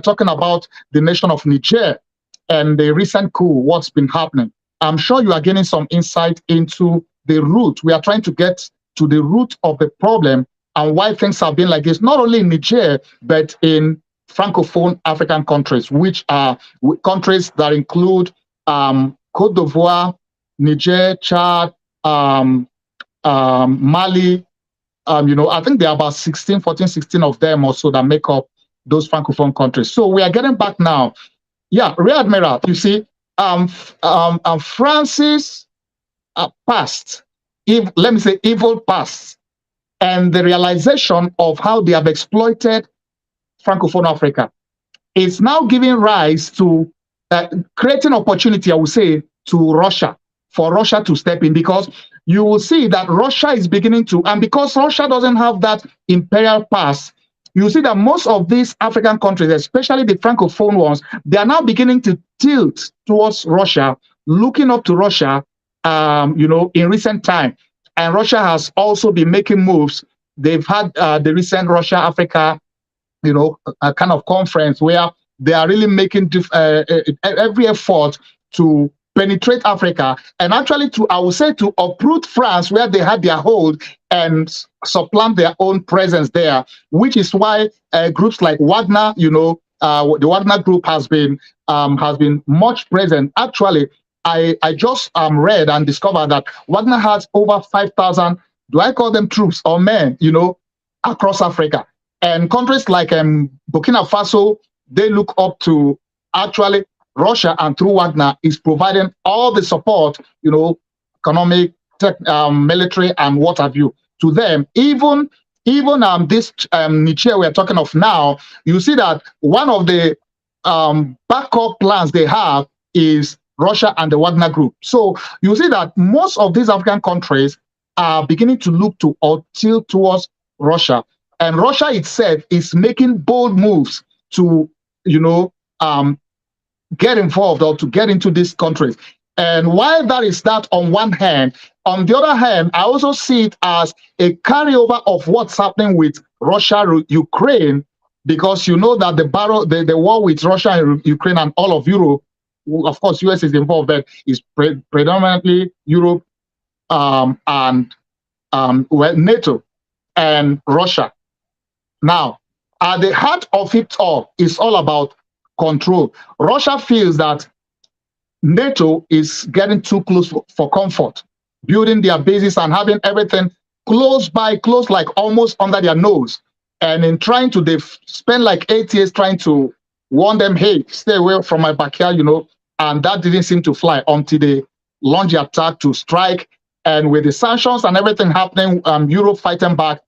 talking about the nation of Niger and the recent coup, what's been happening. I'm sure you are getting some insight into the root. We are trying to get to the root of the problem and why things have been like this, not only in Niger, but in Francophone African countries, which are countries that include Côte d'Ivoire, Niger, Chad, Mali. I think there are about 16 of them also that make up those Francophone countries. So we are getting back now. Yeah, Rear Admiral, you see, France's past, let me say evil past, and the realization of how they have exploited Francophone Africa is now giving rise to creating opportunity, I would say, to Russia, for Russia to step in, because you will see that Russia is beginning to, and because Russia doesn't have that imperial past, you see that most of these African countries, especially the Francophone ones, they are now beginning to tilt towards Russia, looking up to Russia, in recent time. And Russia has also been making moves. They've had the recent Russia-Africa, a kind of conference where they are really making every effort to penetrate Africa, and actually I would say to uproot France where they had their hold and supplant their own presence there, which is why groups like Wagner, the Wagner group has been much present. Actually, I just read and discovered that Wagner has over 5,000, do I call them troops or men, across Africa. And countries like Burkina Faso, they look up to actually Russia, and through Wagner is providing all the support, economic, military, and what have you to them. Even even this Niger we're talking of now, you see that one of the backup plans they have is Russia and the Wagner Group. So you see that most of these African countries are beginning to look to or tilt towards Russia. And Russia itself is making bold moves to, get involved or to get into these countries. And while that is that on one hand, on the other hand, I also see it as a carryover of what's happening with Russia, Ukraine, because you know that the war with Russia and Ukraine and all of Europe, of course, US is involved, but is predominantly Europe and NATO and Russia. Now, at the heart of it all is all about control. Russia feels that NATO is getting too close for comfort, building their bases and having everything close like almost under their nose. And in trying to, they've spent like 8 years trying to warn them, hey, stay away from my backyard, and that didn't seem to fly until they launched the attack to strike. And with the sanctions and everything happening, Europe fighting back,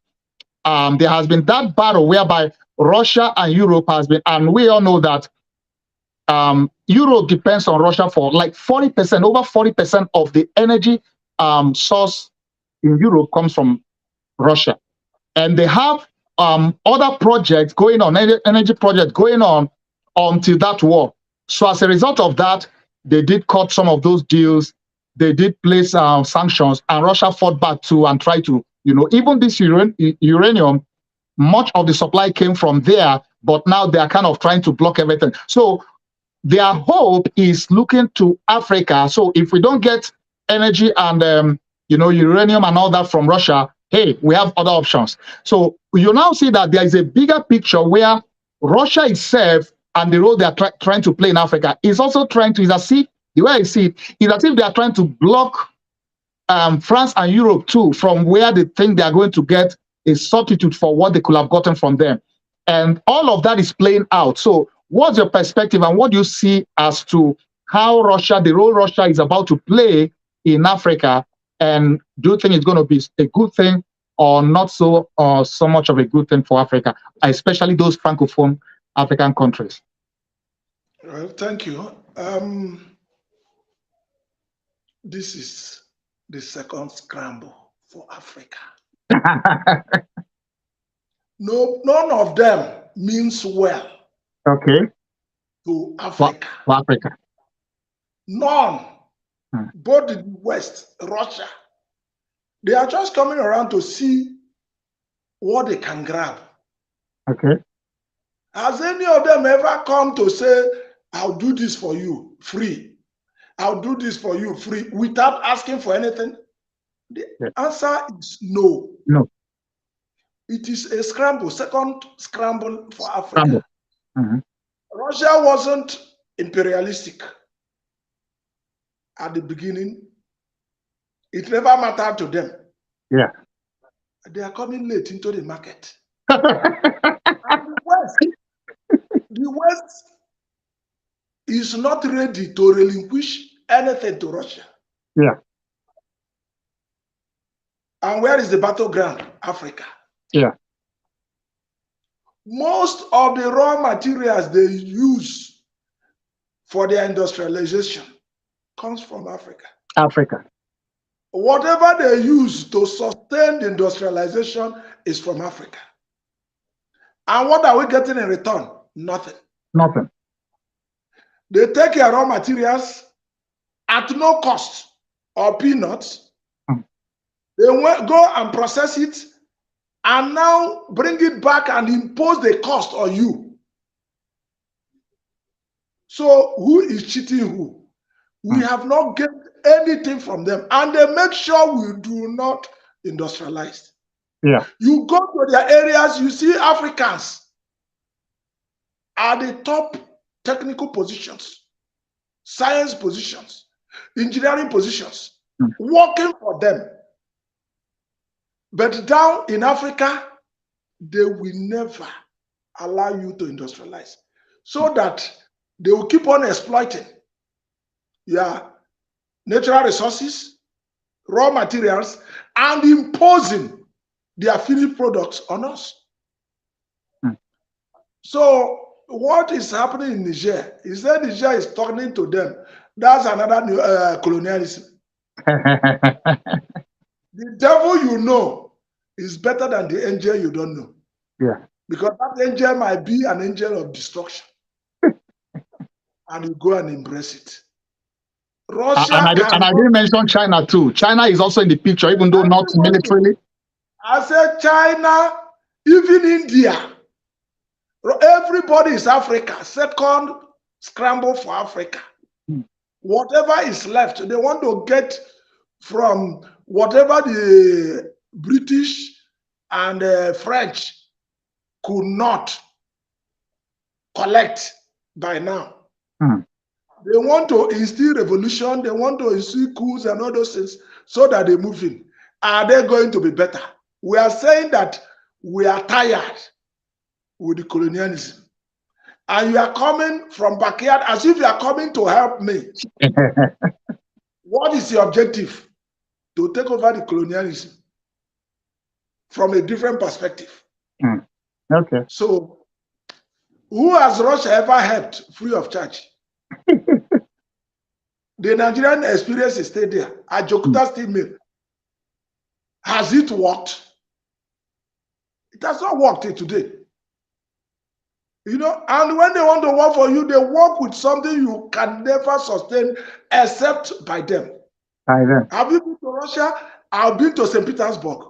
there has been that battle whereby Russia and Europe has been, and we all know that Europe depends on Russia for like 40%, over 40% of the energy source in Europe comes from Russia. And they have other projects going on, energy projects going on until that war. So as a result of that, they did cut some of those deals. They did place sanctions, and Russia fought back too and tried to, even this uranium, much of the supply came from there, but now they are kind of trying to block everything. So their hope is looking to Africa. So if we don't get energy and uranium and all that from Russia, hey, we have other options. So you now see that there is a bigger picture where Russia itself and the role they are trying to play in Africa is also trying to, the way I see it, is as if they are trying to block France and Europe too from where they think they are going to get a substitute for what they could have gotten from them. And all of that is playing out. So what's your perspective and what do you see as to how the role Russia is about to play in Africa? And do you think it's going to be a good thing or not so much of a good thing for Africa, especially those Francophone African countries? Well, thank you. This is the second scramble for Africa. None of them means well. Okay. To Africa. For Africa. None. Both the West, Russia, they are just coming around to see what they can grab. Okay. Has any of them ever come to say, I'll do this for you free? I'll do this for you free without asking for anything? The answer is no. No. It is a scramble, second scramble for Africa. Mm-hmm. Russia wasn't imperialistic at the beginning. It never mattered to them. Yeah. They are coming late into the market. And the West is not ready to relinquish anything to Russia. Yeah. And where is the battleground? Africa. Yeah. Most of the raw materials they use for their industrialization comes from Africa. Africa. Whatever they use to sustain the industrialization is from Africa. And what are we getting in return? Nothing. Nothing. They take their raw materials at no cost or peanuts. They go and process it and now bring it back and impose the cost on you. So who is cheating who? We have not get anything from them, and they make sure we do not industrialize. Yeah. You go to their areas, you see Africans at the top technical positions, science positions, engineering positions, working for them. But down in Africa, they will never allow you to industrialize, so that they will keep on exploiting natural resources, raw materials, and imposing their finished products on us. So what is happening in Niger? He said Niger is turning to them. That's another new, colonialism. The devil you know is better than the angel you don't know. Yeah. Because that angel might be an angel of destruction. And you go and embrace it. Russia and I didn't mention China too. China is also in the picture, even though not militarily. I said China, even India. Everybody is Africa. Second scramble for Africa. Whatever is left, they want to get from whatever the British and French could not collect by now. They want to instill revolution. They want to instill coups and all those things so that they move in. Are they going to be better? We are saying that we are tired with the colonialism. And you are coming from backyard as if you are coming to help me. What is your objective? To take over the colonialism from a different perspective. Okay. So, who has Russia ever helped free of charge? The Nigerian experience is still there. Ajokuta steel mill. Has it worked? It has not worked till today. You know, and when they want to work for you, they work with something you can never sustain except by them. Have you been to Russia? I've been to St. Petersburg,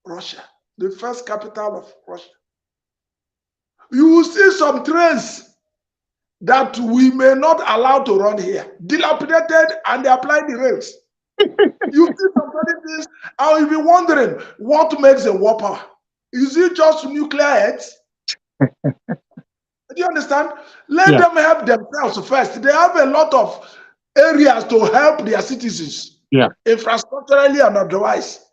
Russia, the first capital of Russia. You will see some trains that we may not allow to run here, dilapidated, and they apply the rails. You see some funny things, and you'll be wondering what makes a war power. Is it just nuclear heads? Do you understand? Let them help themselves first. They have a lot of areas to help their citizens, infrastructurally and otherwise.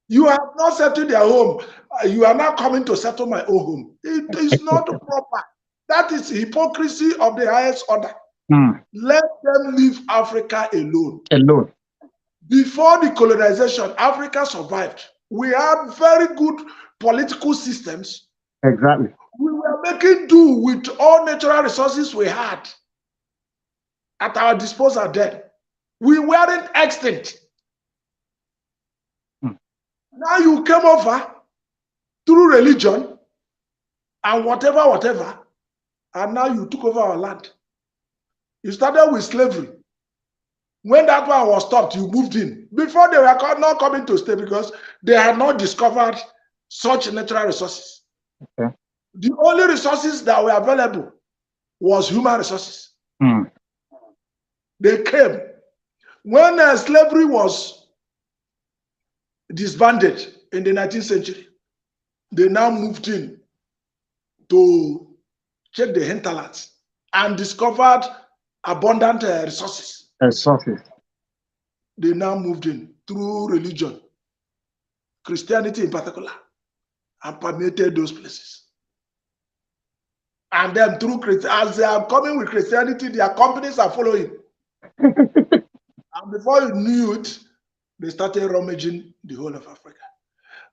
You have not settled their home. You are now coming to settle my own home. It is not proper. That is hypocrisy of the highest order. Let them leave Africa alone. Before the colonization, Africa survived. We had very good political systems. Exactly. We were making do with all natural resources we had at our disposal then. We weren't extinct. Now you came over through religion and whatever, and now you took over our land. You started with slavery. When that one was stopped, you moved in. Before they were not coming to stay because they had not discovered such natural resources. Okay. The only resources that were available was human resources. They came. When slavery was disbanded in the 19th century, they now moved in to check the hinterlands and discovered abundant resources. They now moved in through religion, Christianity in particular, and permeated those places. And then through as they are coming with Christianity, their companies are following. And before you knew it, they started rummaging the whole of Africa.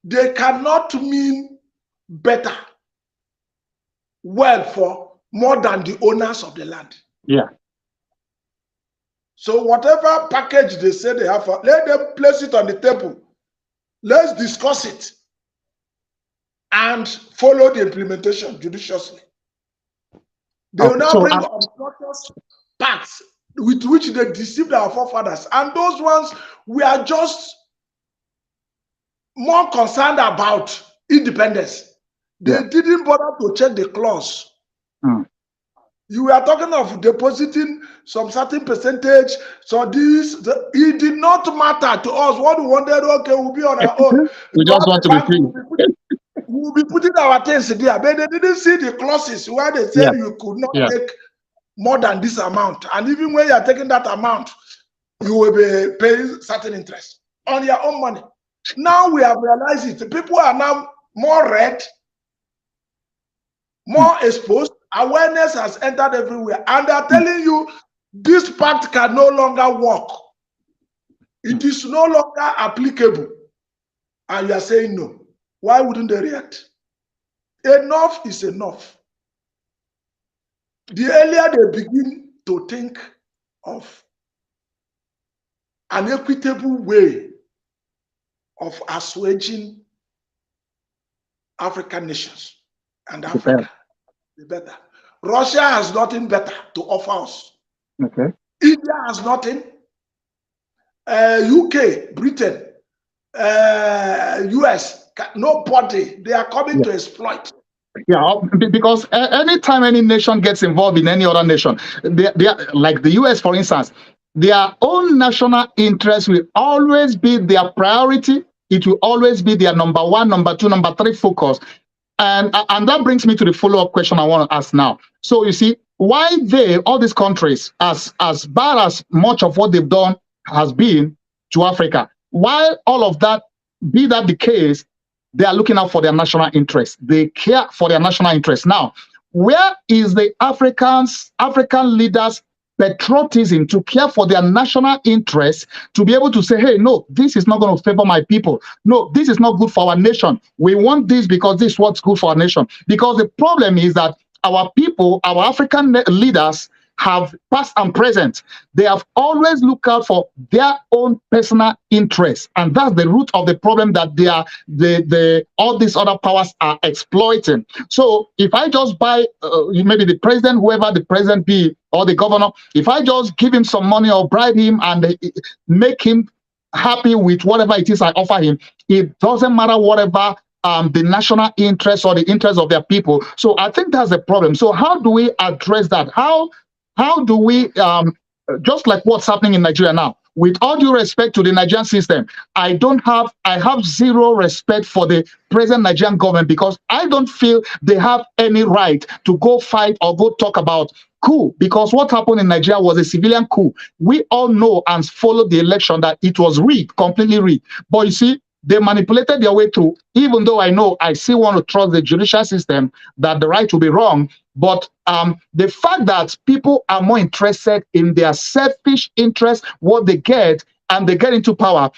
They cannot mean better, well, for more than the owners of the land. So whatever package they say they have, let them place it on the table. Let's discuss it and follow the implementation judiciously. They will now bring obnoxious pacts with which they deceived our forefathers. And those ones, we are just more concerned about independence. They didn't bother to check the clause. You were talking of depositing some certain percentage. So it did not matter to us. What we wanted, okay, we'll be on our own. We just want to be free. We'll be putting our things there. But they didn't see the clauses where they said you could not take more than this amount. And even when you are taking that amount, you will be paying certain interest on your own money. Now we have realized it. People are now more read, more exposed. Awareness has entered everywhere. And they are telling you this pact can no longer work. It is no longer applicable. and you are saying no. Why wouldn't they react? Enough is enough. The earlier they begin to think of an equitable way of assuaging African nations and Africa, the better. Russia has nothing better to offer us. Okay. India has nothing. UK, Britain, US, nobody. They are coming to exploit. Yeah, because anytime any nation gets involved in any other nation, they are, like the US, for instance, their own national interest will always be their priority. It will always be their number one, number two, number three focus. And that brings me to the follow-up question I want to ask now. So you see, why all these countries, as bad as much of what they've done has been to Africa, while all of that, be that the case, they are looking out for their national interests. They care for their national interests. Now, where is the African leaders' patriotism to care for their national interests, to be able to say, hey, no, this is not going to favor my people. No, this is not good for our nation. We want this because this is what's good for our nation. Because the problem is that our people, our African leaders, have past and present, they have always looked out for their own personal interests, and that's the root of the problem that all these other powers are exploiting. So if I just buy maybe the president, whoever the president be, or the governor, if I just give him some money or bribe him and make him happy with whatever it is I offer him, it doesn't matter whatever the national interest or the interest of their people. So I think that's the problem. So how do we address that? How do we, just like what's happening in Nigeria now, with all due respect to the Nigerian system, I have zero respect for the present Nigerian government, because I don't feel they have any right to go fight or go talk about coup, because what happened in Nigeria was a civilian coup. We all know and followed the election that it was rigged, completely rigged. But you see, they manipulated their way through, even though I still want to trust the judicial system that the right will be wrong. But the fact that people are more interested in their selfish interest, what they get, and they get into power,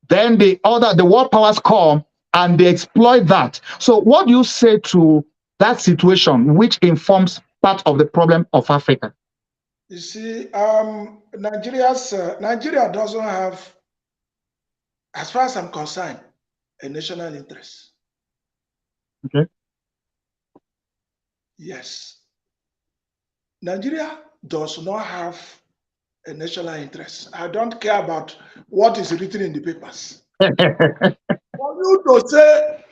then the world powers come and they exploit that. So what do you say to that situation, which informs part of the problem of Africa? You see, Nigeria doesn't have, as far as I'm concerned, a national interest. Okay. Yes. Nigeria does not have a national interest. I don't care about what is written in the papers. For you to say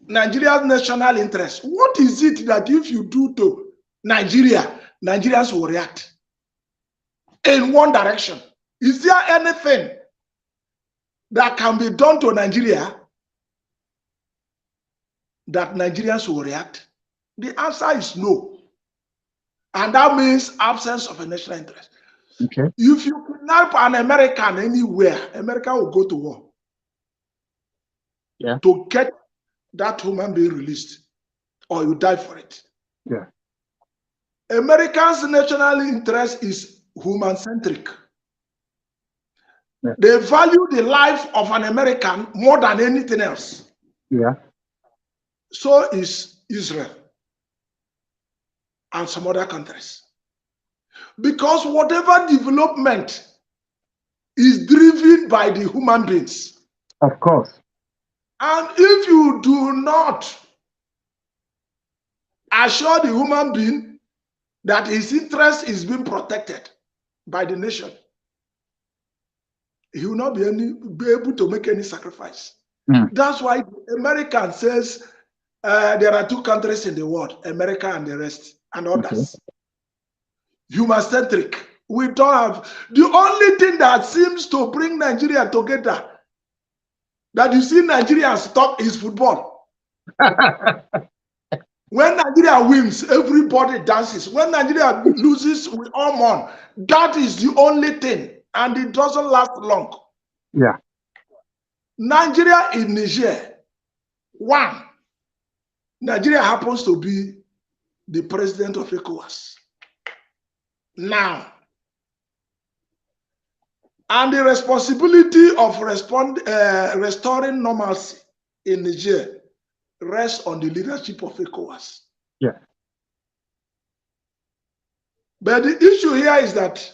Nigeria's national interest, what is it that if you do to Nigeria, Nigerians will react in one direction? Is there anything that can be done to Nigeria that Nigerians will react? The answer is no. And that means absence of a national interest. Okay. If you kidnap an American anywhere, America will go to war. Yeah. To get that human being released, or you die for it. Yeah. Americans' national interest is human-centric. Yeah. They value the life of an American more than anything else. Yeah. So is Israel and some other countries. Because whatever development is driven by the human beings. Of course. And if you do not assure the human being that his interest is being protected by the nation, he will not be able to make any sacrifice. That's why the American says there are two countries in the world, America and the rest, and others. Okay. Human-centric. We don't have. The only thing that seems to bring Nigeria together, that you see Nigerians talk, is football. When Nigeria wins, everybody dances. When Nigeria loses, we all mourn. That is the only thing, and it doesn't last long. Yeah. Nigeria in Niger. One, Nigeria happens to be the president of ECOWAS. Now, and the responsibility of restoring normalcy in Niger rests on the leadership of ECOWAS. Yeah. But the issue here is that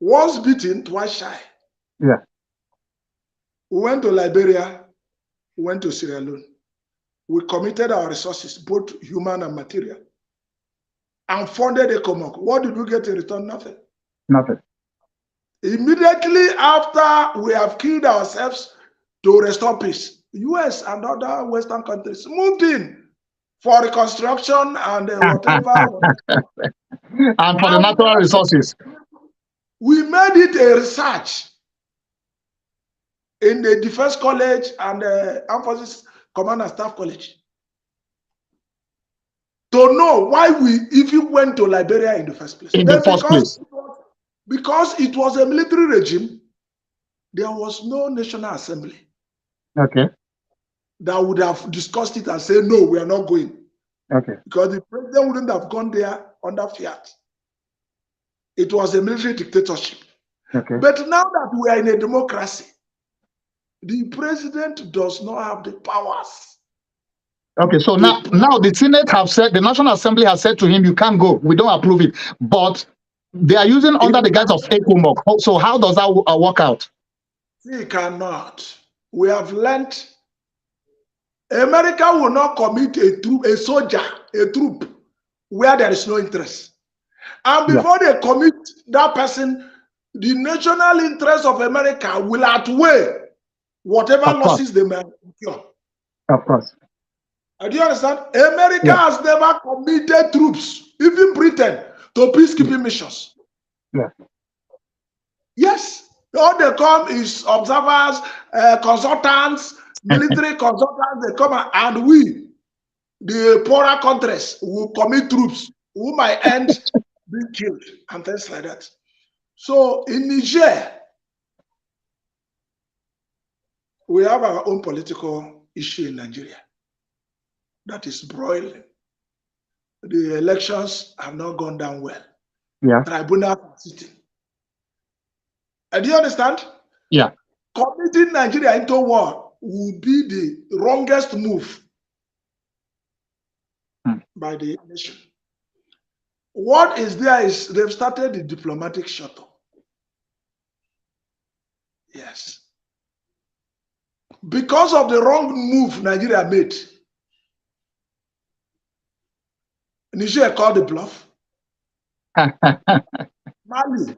once beaten, twice shy. Yeah. We went to Liberia, we went to Sierra Leone. We committed our resources, both human and material, and funded ECOMOG. What did we get in return? Nothing. Nothing. Immediately after we have killed ourselves to restore peace, US and other Western countries moved in for reconstruction and whatever. And for the natural resources. We made it a research in the Defense College and the Armed Forces Command and Staff College to know why we even went to Liberia in the first place. In the first place. Because it was a military regime, there was no National Assembly. Okay. That would have discussed it and said, no, we are not going. Okay. Because the president wouldn't have gone there under fiat. It was a military dictatorship. Okay. But now that we are in a democracy, the president does not have the powers. Okay, so now the Senate have said, the National Assembly has said to him, you can't go. We don't approve it. But they are using under the guise of ECOMOG. So how does that work out? He cannot. We have learned America will not commit a troop where there is no interest. And before they commit that person, the national interest of America will outweigh whatever losses they may incur. Of course. Do you understand? America has never committed troops, even Britain, to peacekeeping missions. Yeah. Yes. All they come is observers, consultants, military consultants. They come and we, the poorer countries, will commit troops who might end being killed and things like that. So in Niger, we have our own political issue in Nigeria that is broiling. The elections have not gone down well. Yeah. Tribunal are sitting. Do you understand? Yeah. Committing Nigeria into war would be the wrongest move by the nation. What is there is they've started the diplomatic shuttle. Yes. Because of the wrong move Nigeria made, Niger called the bluff. Mali,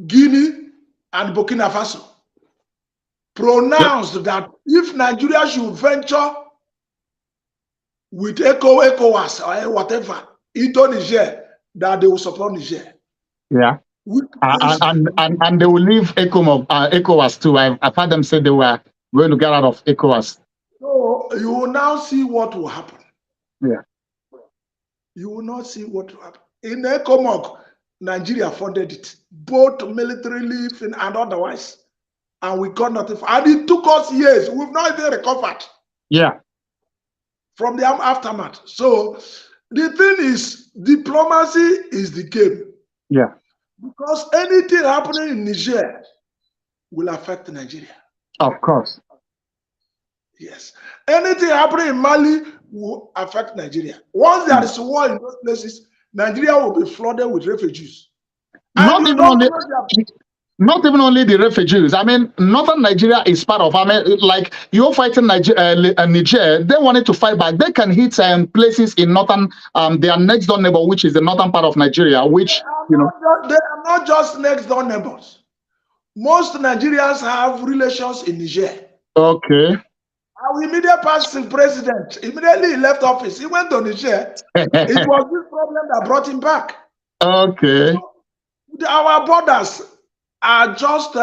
Guinea, and Burkina Faso pronounced that if Nigeria should venture with ECOWAS or whatever into Niger, that they will support Niger. Yeah. And they will leave ECOWAS too. I've heard them say they were going to get out of ECOWAS. So you will now see what will happen. Yeah. You will not see what will happen. In ECOMOG, Nigeria funded it, both militarily and otherwise. And we got nothing. And it took us years. We've not even recovered. Yeah. From the aftermath. So the thing is, diplomacy is the game. Yeah. Because anything happening in Niger will affect Nigeria. Of course. Yes. Anything happening in Mali will affect Nigeria. Once there is war in those places, Nigeria will be flooded with refugees. Not even only the refugees. I mean, northern Nigeria is part of. I mean, like you're fighting Niger, they wanted to fight back. They can hit places in northern, their next door neighbor, which is the northern part of Nigeria, which they are not just next door neighbors. Most Nigerians have relations in Niger. Okay. Our immediate past president, immediately he left office, he went to Niger. It was this problem that brought him back. Okay. So, our borders are just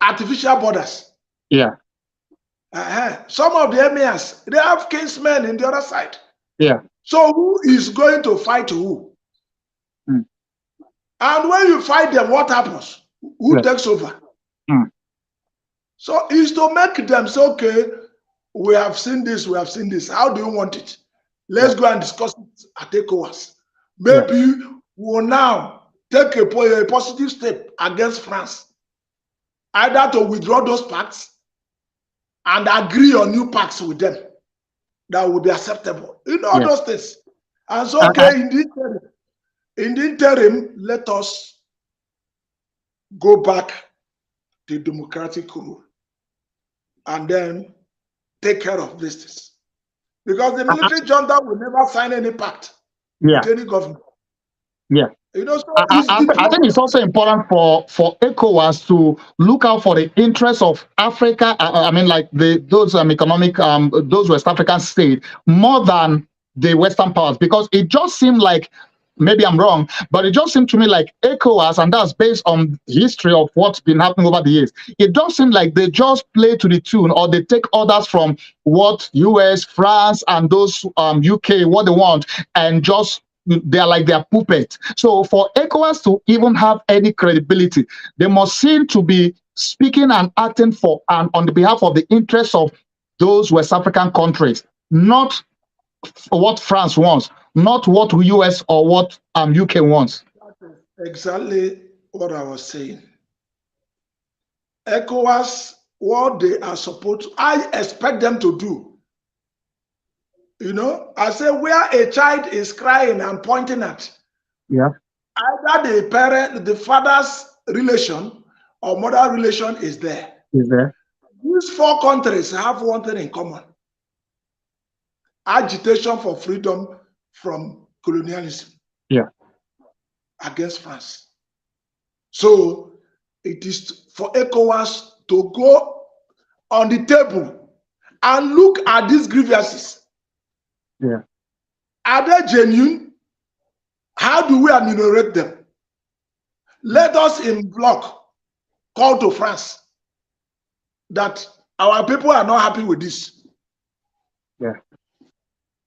artificial borders. Yeah. Some of the emirs, they have kinsmen in the other side. Yeah. So who is going to fight who? And when you fight them, what happens? Who takes over? So it's to make them say, okay, we have seen this, we have seen this. How do you want it? Let's go and discuss it at ECOWAS. Maybe we'll now take a positive step against France. Either to withdraw those pacts and agree on new pacts with them that will be acceptable. You know, Yeah. those things. And so, okay, in the interim, let us go back to democratic rule and then take care of this. Because the military junta will never sign any pact with any government. Yeah. You know, so I think it's also important for ECOWAS to look out for the interests of Africa. I mean, like those economic, those West African states more than the Western powers, because it just seemed like, maybe I'm wrong, but it just seemed to me like ECOWAS, and that's based on history of what's been happening over the years. It does seem like they just play to the tune, or they take orders from what US, France, and those UK, what they want, and just they're like their puppet. So for ECOWAS to even have any credibility, they must seem to be speaking and acting for and on the behalf of the interests of those West African countries, not what France wants, not what US or what UK wants. That's exactly what I was saying. ECOWAS, what they are supposed to, I expect them to do. You know, I say where a child is crying and pointing at, either the parent, the father's relation or mother relation is there. These 4 countries have one thing in common: agitation for freedom from colonialism against France. So it is for ECOWAS to go on the table and look at these grievances. Are they genuine? How do we ameliorate them? Let us in block call to France that our people are not happy with this.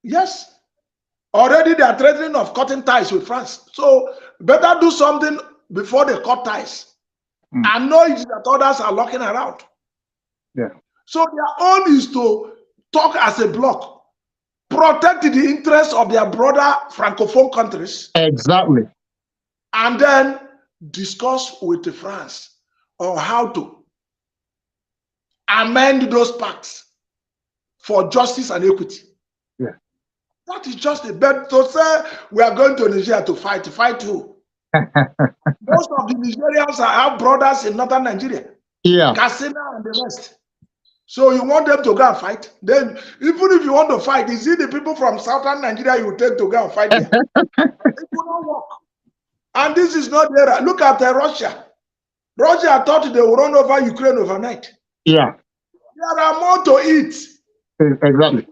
Yes. Already they are threatening of cutting ties with France. So better do something before they cut ties. And know that others are looking around. So their own is to talk as a bloc, protect the interests of their brother Francophone countries. Exactly. And then discuss with France on how to amend those pacts for justice and equity. That is just a bet. To say we are going to Niger to fight who? Most of the Nigerians have brothers in northern Nigeria. Katsina and the rest. So you want them to go and fight? Then even if you want to fight, is it the people from southern Nigeria you take to go and fight there? It will not work. And this is not there. Look at Russia. Russia thought they would run over Ukraine overnight. There are more to eat. Exactly.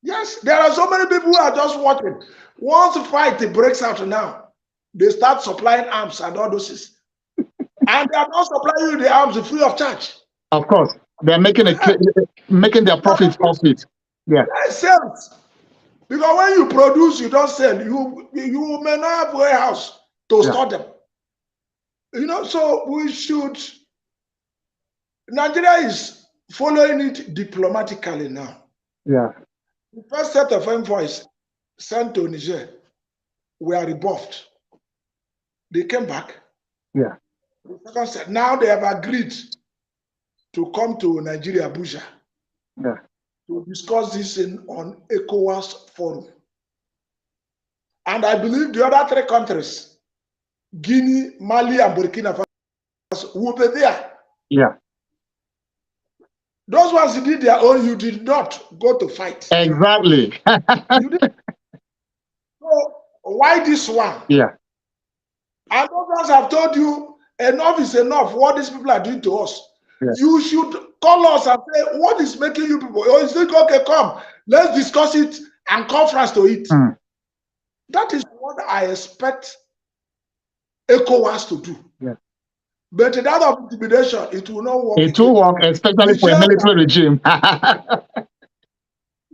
Yes, there are so many people who are just watching. Once the fight breaks out now, they start supplying arms and all those things. And they are not supplying you the arms free of charge. Of course. They're making their profits off it. Sales. Because when you produce, you don't sell. You may not have a warehouse to store them. You know, so we should. Nigeria is following it diplomatically now. The first set of envoys sent to Niger were rebuffed. They came back. The second set, now they have agreed to come to Nigeria, Abuja, to discuss this on ECOWAS forum. And I believe the other 3 countries, Guinea, Mali, and Burkina Faso, will be there. Those ones who did their own, you did not go to fight. Exactly. You did. So why this one? And others have told you enough is enough. What these people are doing to us. You should call us and say, what is making you people? Or is it okay? Come, let's discuss it and conference to it. That is what I expect ECOWAS to do. But that of intimidation, it will not work. It will work, especially for a military regime. The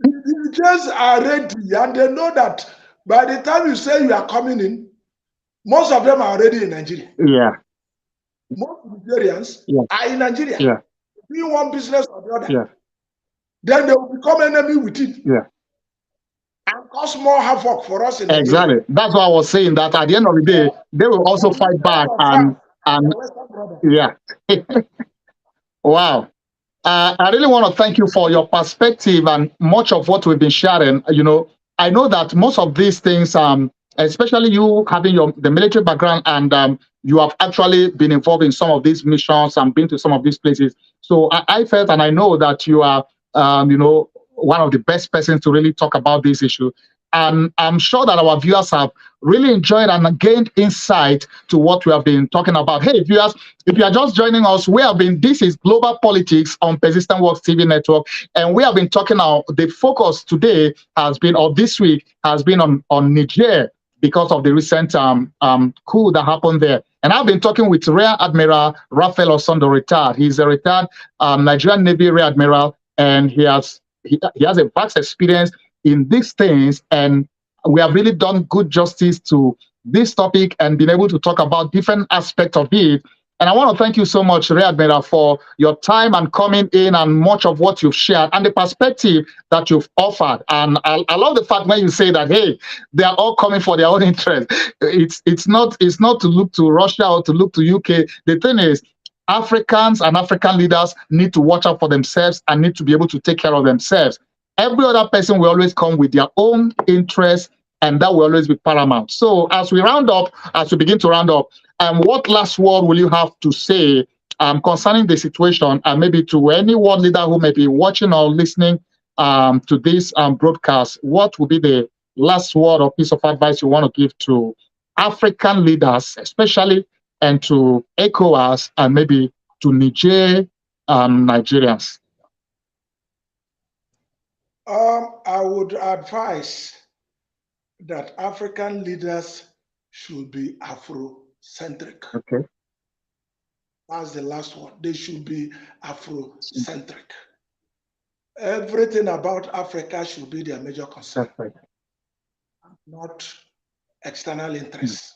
Nigerians are ready, and they know that by the time you say you are coming in, most of them are already in Nigeria. Most Nigerians are in Nigeria. Doing one business or the other. Then they will become enemy with it. And cause more havoc for us in Nigeria. Exactly. That's why I was saying that at the end of the day, they will also fight back and Wow. I really want to thank you for your perspective and much of what we've been sharing. I know that most of these things, especially you having the military background, and you have actually been involved in some of these missions and been to some of these places. So I felt, and I know that you are, one of the best persons to really talk about this issue. And I'm sure that our viewers have really enjoyed and gained insight to what we have been talking about. Hey, viewers, if you are just joining us, this is Global Politics on Persistent Works TV network. And we have been talking now, the focus today has been, or this week, has been on Niger because of the recent coup that happened there. And I've been talking with Rear Admiral RAPHAEL OSONDU, retired. He's a retired Nigerian Navy Rear Admiral, and he has a vast experience in these things, and we have really done good justice to this topic and been able to talk about different aspects of it. And I want to thank you so much, Rear Admiral, for your time and coming in and much of what you've shared and the perspective that you've offered. And I love the fact when you say that, hey, they are all coming for their own interest. It's not to look to Russia or to look to UK. The thing is, Africans and African leaders need to watch out for themselves and need to be able to take care of themselves. Every other person will always come with their own interests, and that will always be paramount. So as we begin to round up, what last word will you have to say concerning the situation, and maybe to any world leader who may be watching or listening to this broadcast? What would be the last word or piece of advice you want to give to African leaders, especially, and to ECOWAS, and maybe to Niger Nigerians? I would advise that African leaders should be Afrocentric. Okay. That's the last one. They should be Afrocentric. Everything about Africa should be their major concern, not external interests.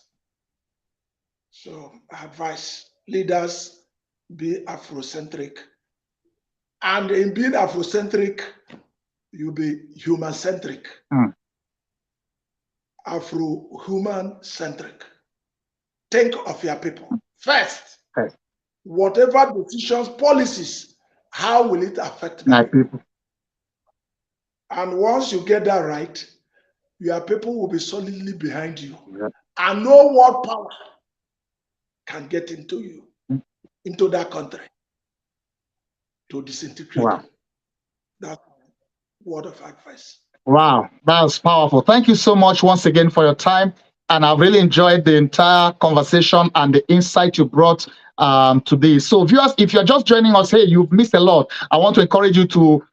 So I advise leaders be Afrocentric. And in being Afrocentric, you be human-centric. Afro-human-centric. Think of your people first. Okay. Whatever decisions, policies, how will it affect my people? And once you get that right, your people will be solidly behind you. Yeah. And no world power can get into you, into that country, to disintegrate. Wow. That's word of advice. Wow, that's powerful. Thank you so much once again for your time. And I've really enjoyed the entire conversation and the insight you brought to this. So viewers, if you're just joining us, hey, you've missed a lot. I want to encourage you to,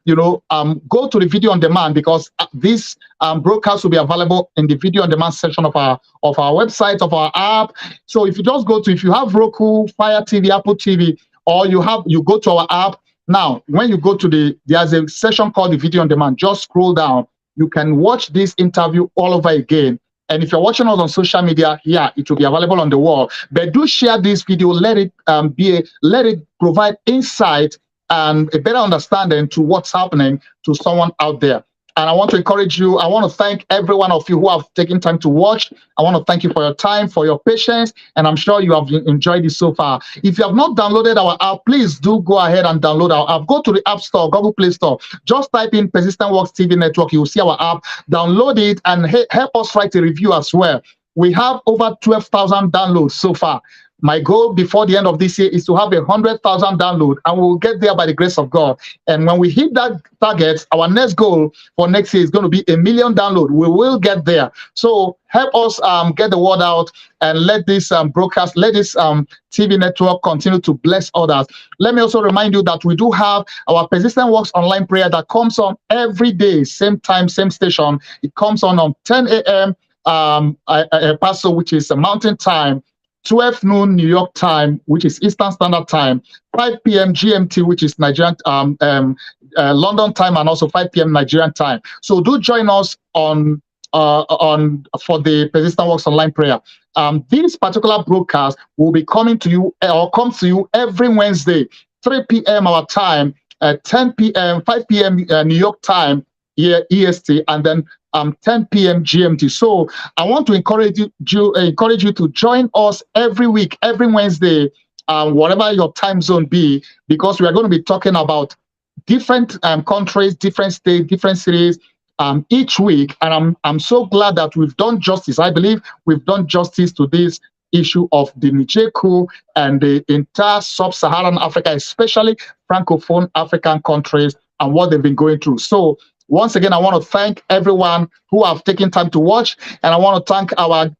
go to the video on demand, because this broadcast will be available in the video on demand section of our website, of our app. So if you just if you have Roku, Fire TV, Apple TV, or you go to our app. Now, when you go to there's a section called the video on demand. Just scroll down. You can watch this interview all over again. And if you're watching us on social media, it will be available on the wall. But do share this video. Let it provide insight and a better understanding to what's happening to someone out there. And I want to encourage you. I want to thank every one of you who have taken time to watch. I want to thank you for your time, for your patience, and I'm sure you have enjoyed it so far. If you have not downloaded our app, please do go ahead and download our app. Go to the App Store, Google Play Store. Just type in Persistent Works TV Network. You will see our app. Download it and help us write a review as well. We have over 12,000 downloads so far. My goal before the end of this year is to have 100,000 downloads, and we'll get there by the grace of God. And when we hit that target, our next goal for next year is going to be 1 million downloads. We will get there. So help us get the word out and let this broadcast, let this TV network continue to bless others. Let me also remind you that we do have our Persistent Works online prayer that comes on every day, same time, same station. It comes on 10 a.m. Paso, which is Mountain Time, 12 noon New York time, which is Eastern Standard Time, 5 p.m. GMT, which is Nigerian London time, and also 5 p.m. Nigerian time. So do join us for the Persistent Works online prayer. This particular broadcast will be coming to you or comes to you every Wednesday, 3 p.m. our time, 10 p.m., 5 p.m. New York time, EST, and then 10 p.m. GMT. So I want to encourage you to join us every week, every Wednesday, whatever your time zone be, because we are going to be talking about different countries, different states, different cities each week. And I'm so glad that we've done justice. I believe we've done justice to this issue of the Niger coup and the entire sub-Saharan Africa, especially Francophone African countries, and what they've been going through. So once again, I want to thank everyone who have taken time to watch, and I want to thank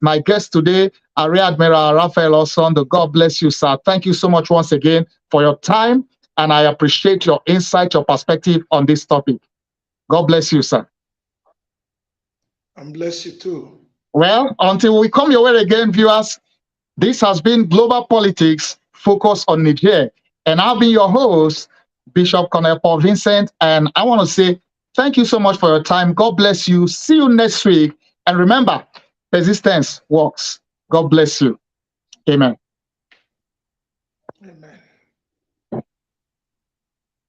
my guest today, Rear Admiral RAPHAEL OSONDU. God bless you, sir. Thank you so much once again for your time, and I appreciate your insight, your perspective on this topic. God bless you, sir. And bless you too. Well, until we come your way again, viewers, this has been Global Politics Focus on Niger, and I've been your host, Bishop Colonel Paul Vincent, and I want to say thank you so much for your time. God bless you. See you next week. And remember, persistence works. God bless you. Amen. Amen.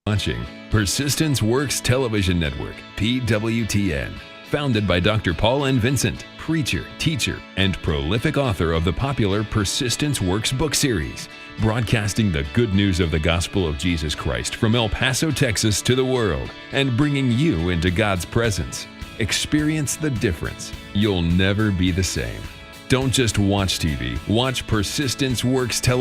Watching Persistence Works Television Network, PWTN, founded by Dr. Paul and Vincent, preacher, teacher, and prolific author of the popular Persistence Works book series, broadcasting the good news of the gospel of Jesus Christ from El Paso, Texas to the world, and bringing you into God's presence. Experience the difference. You'll never be the same. Don't just watch TV, watch Persistence Works Television.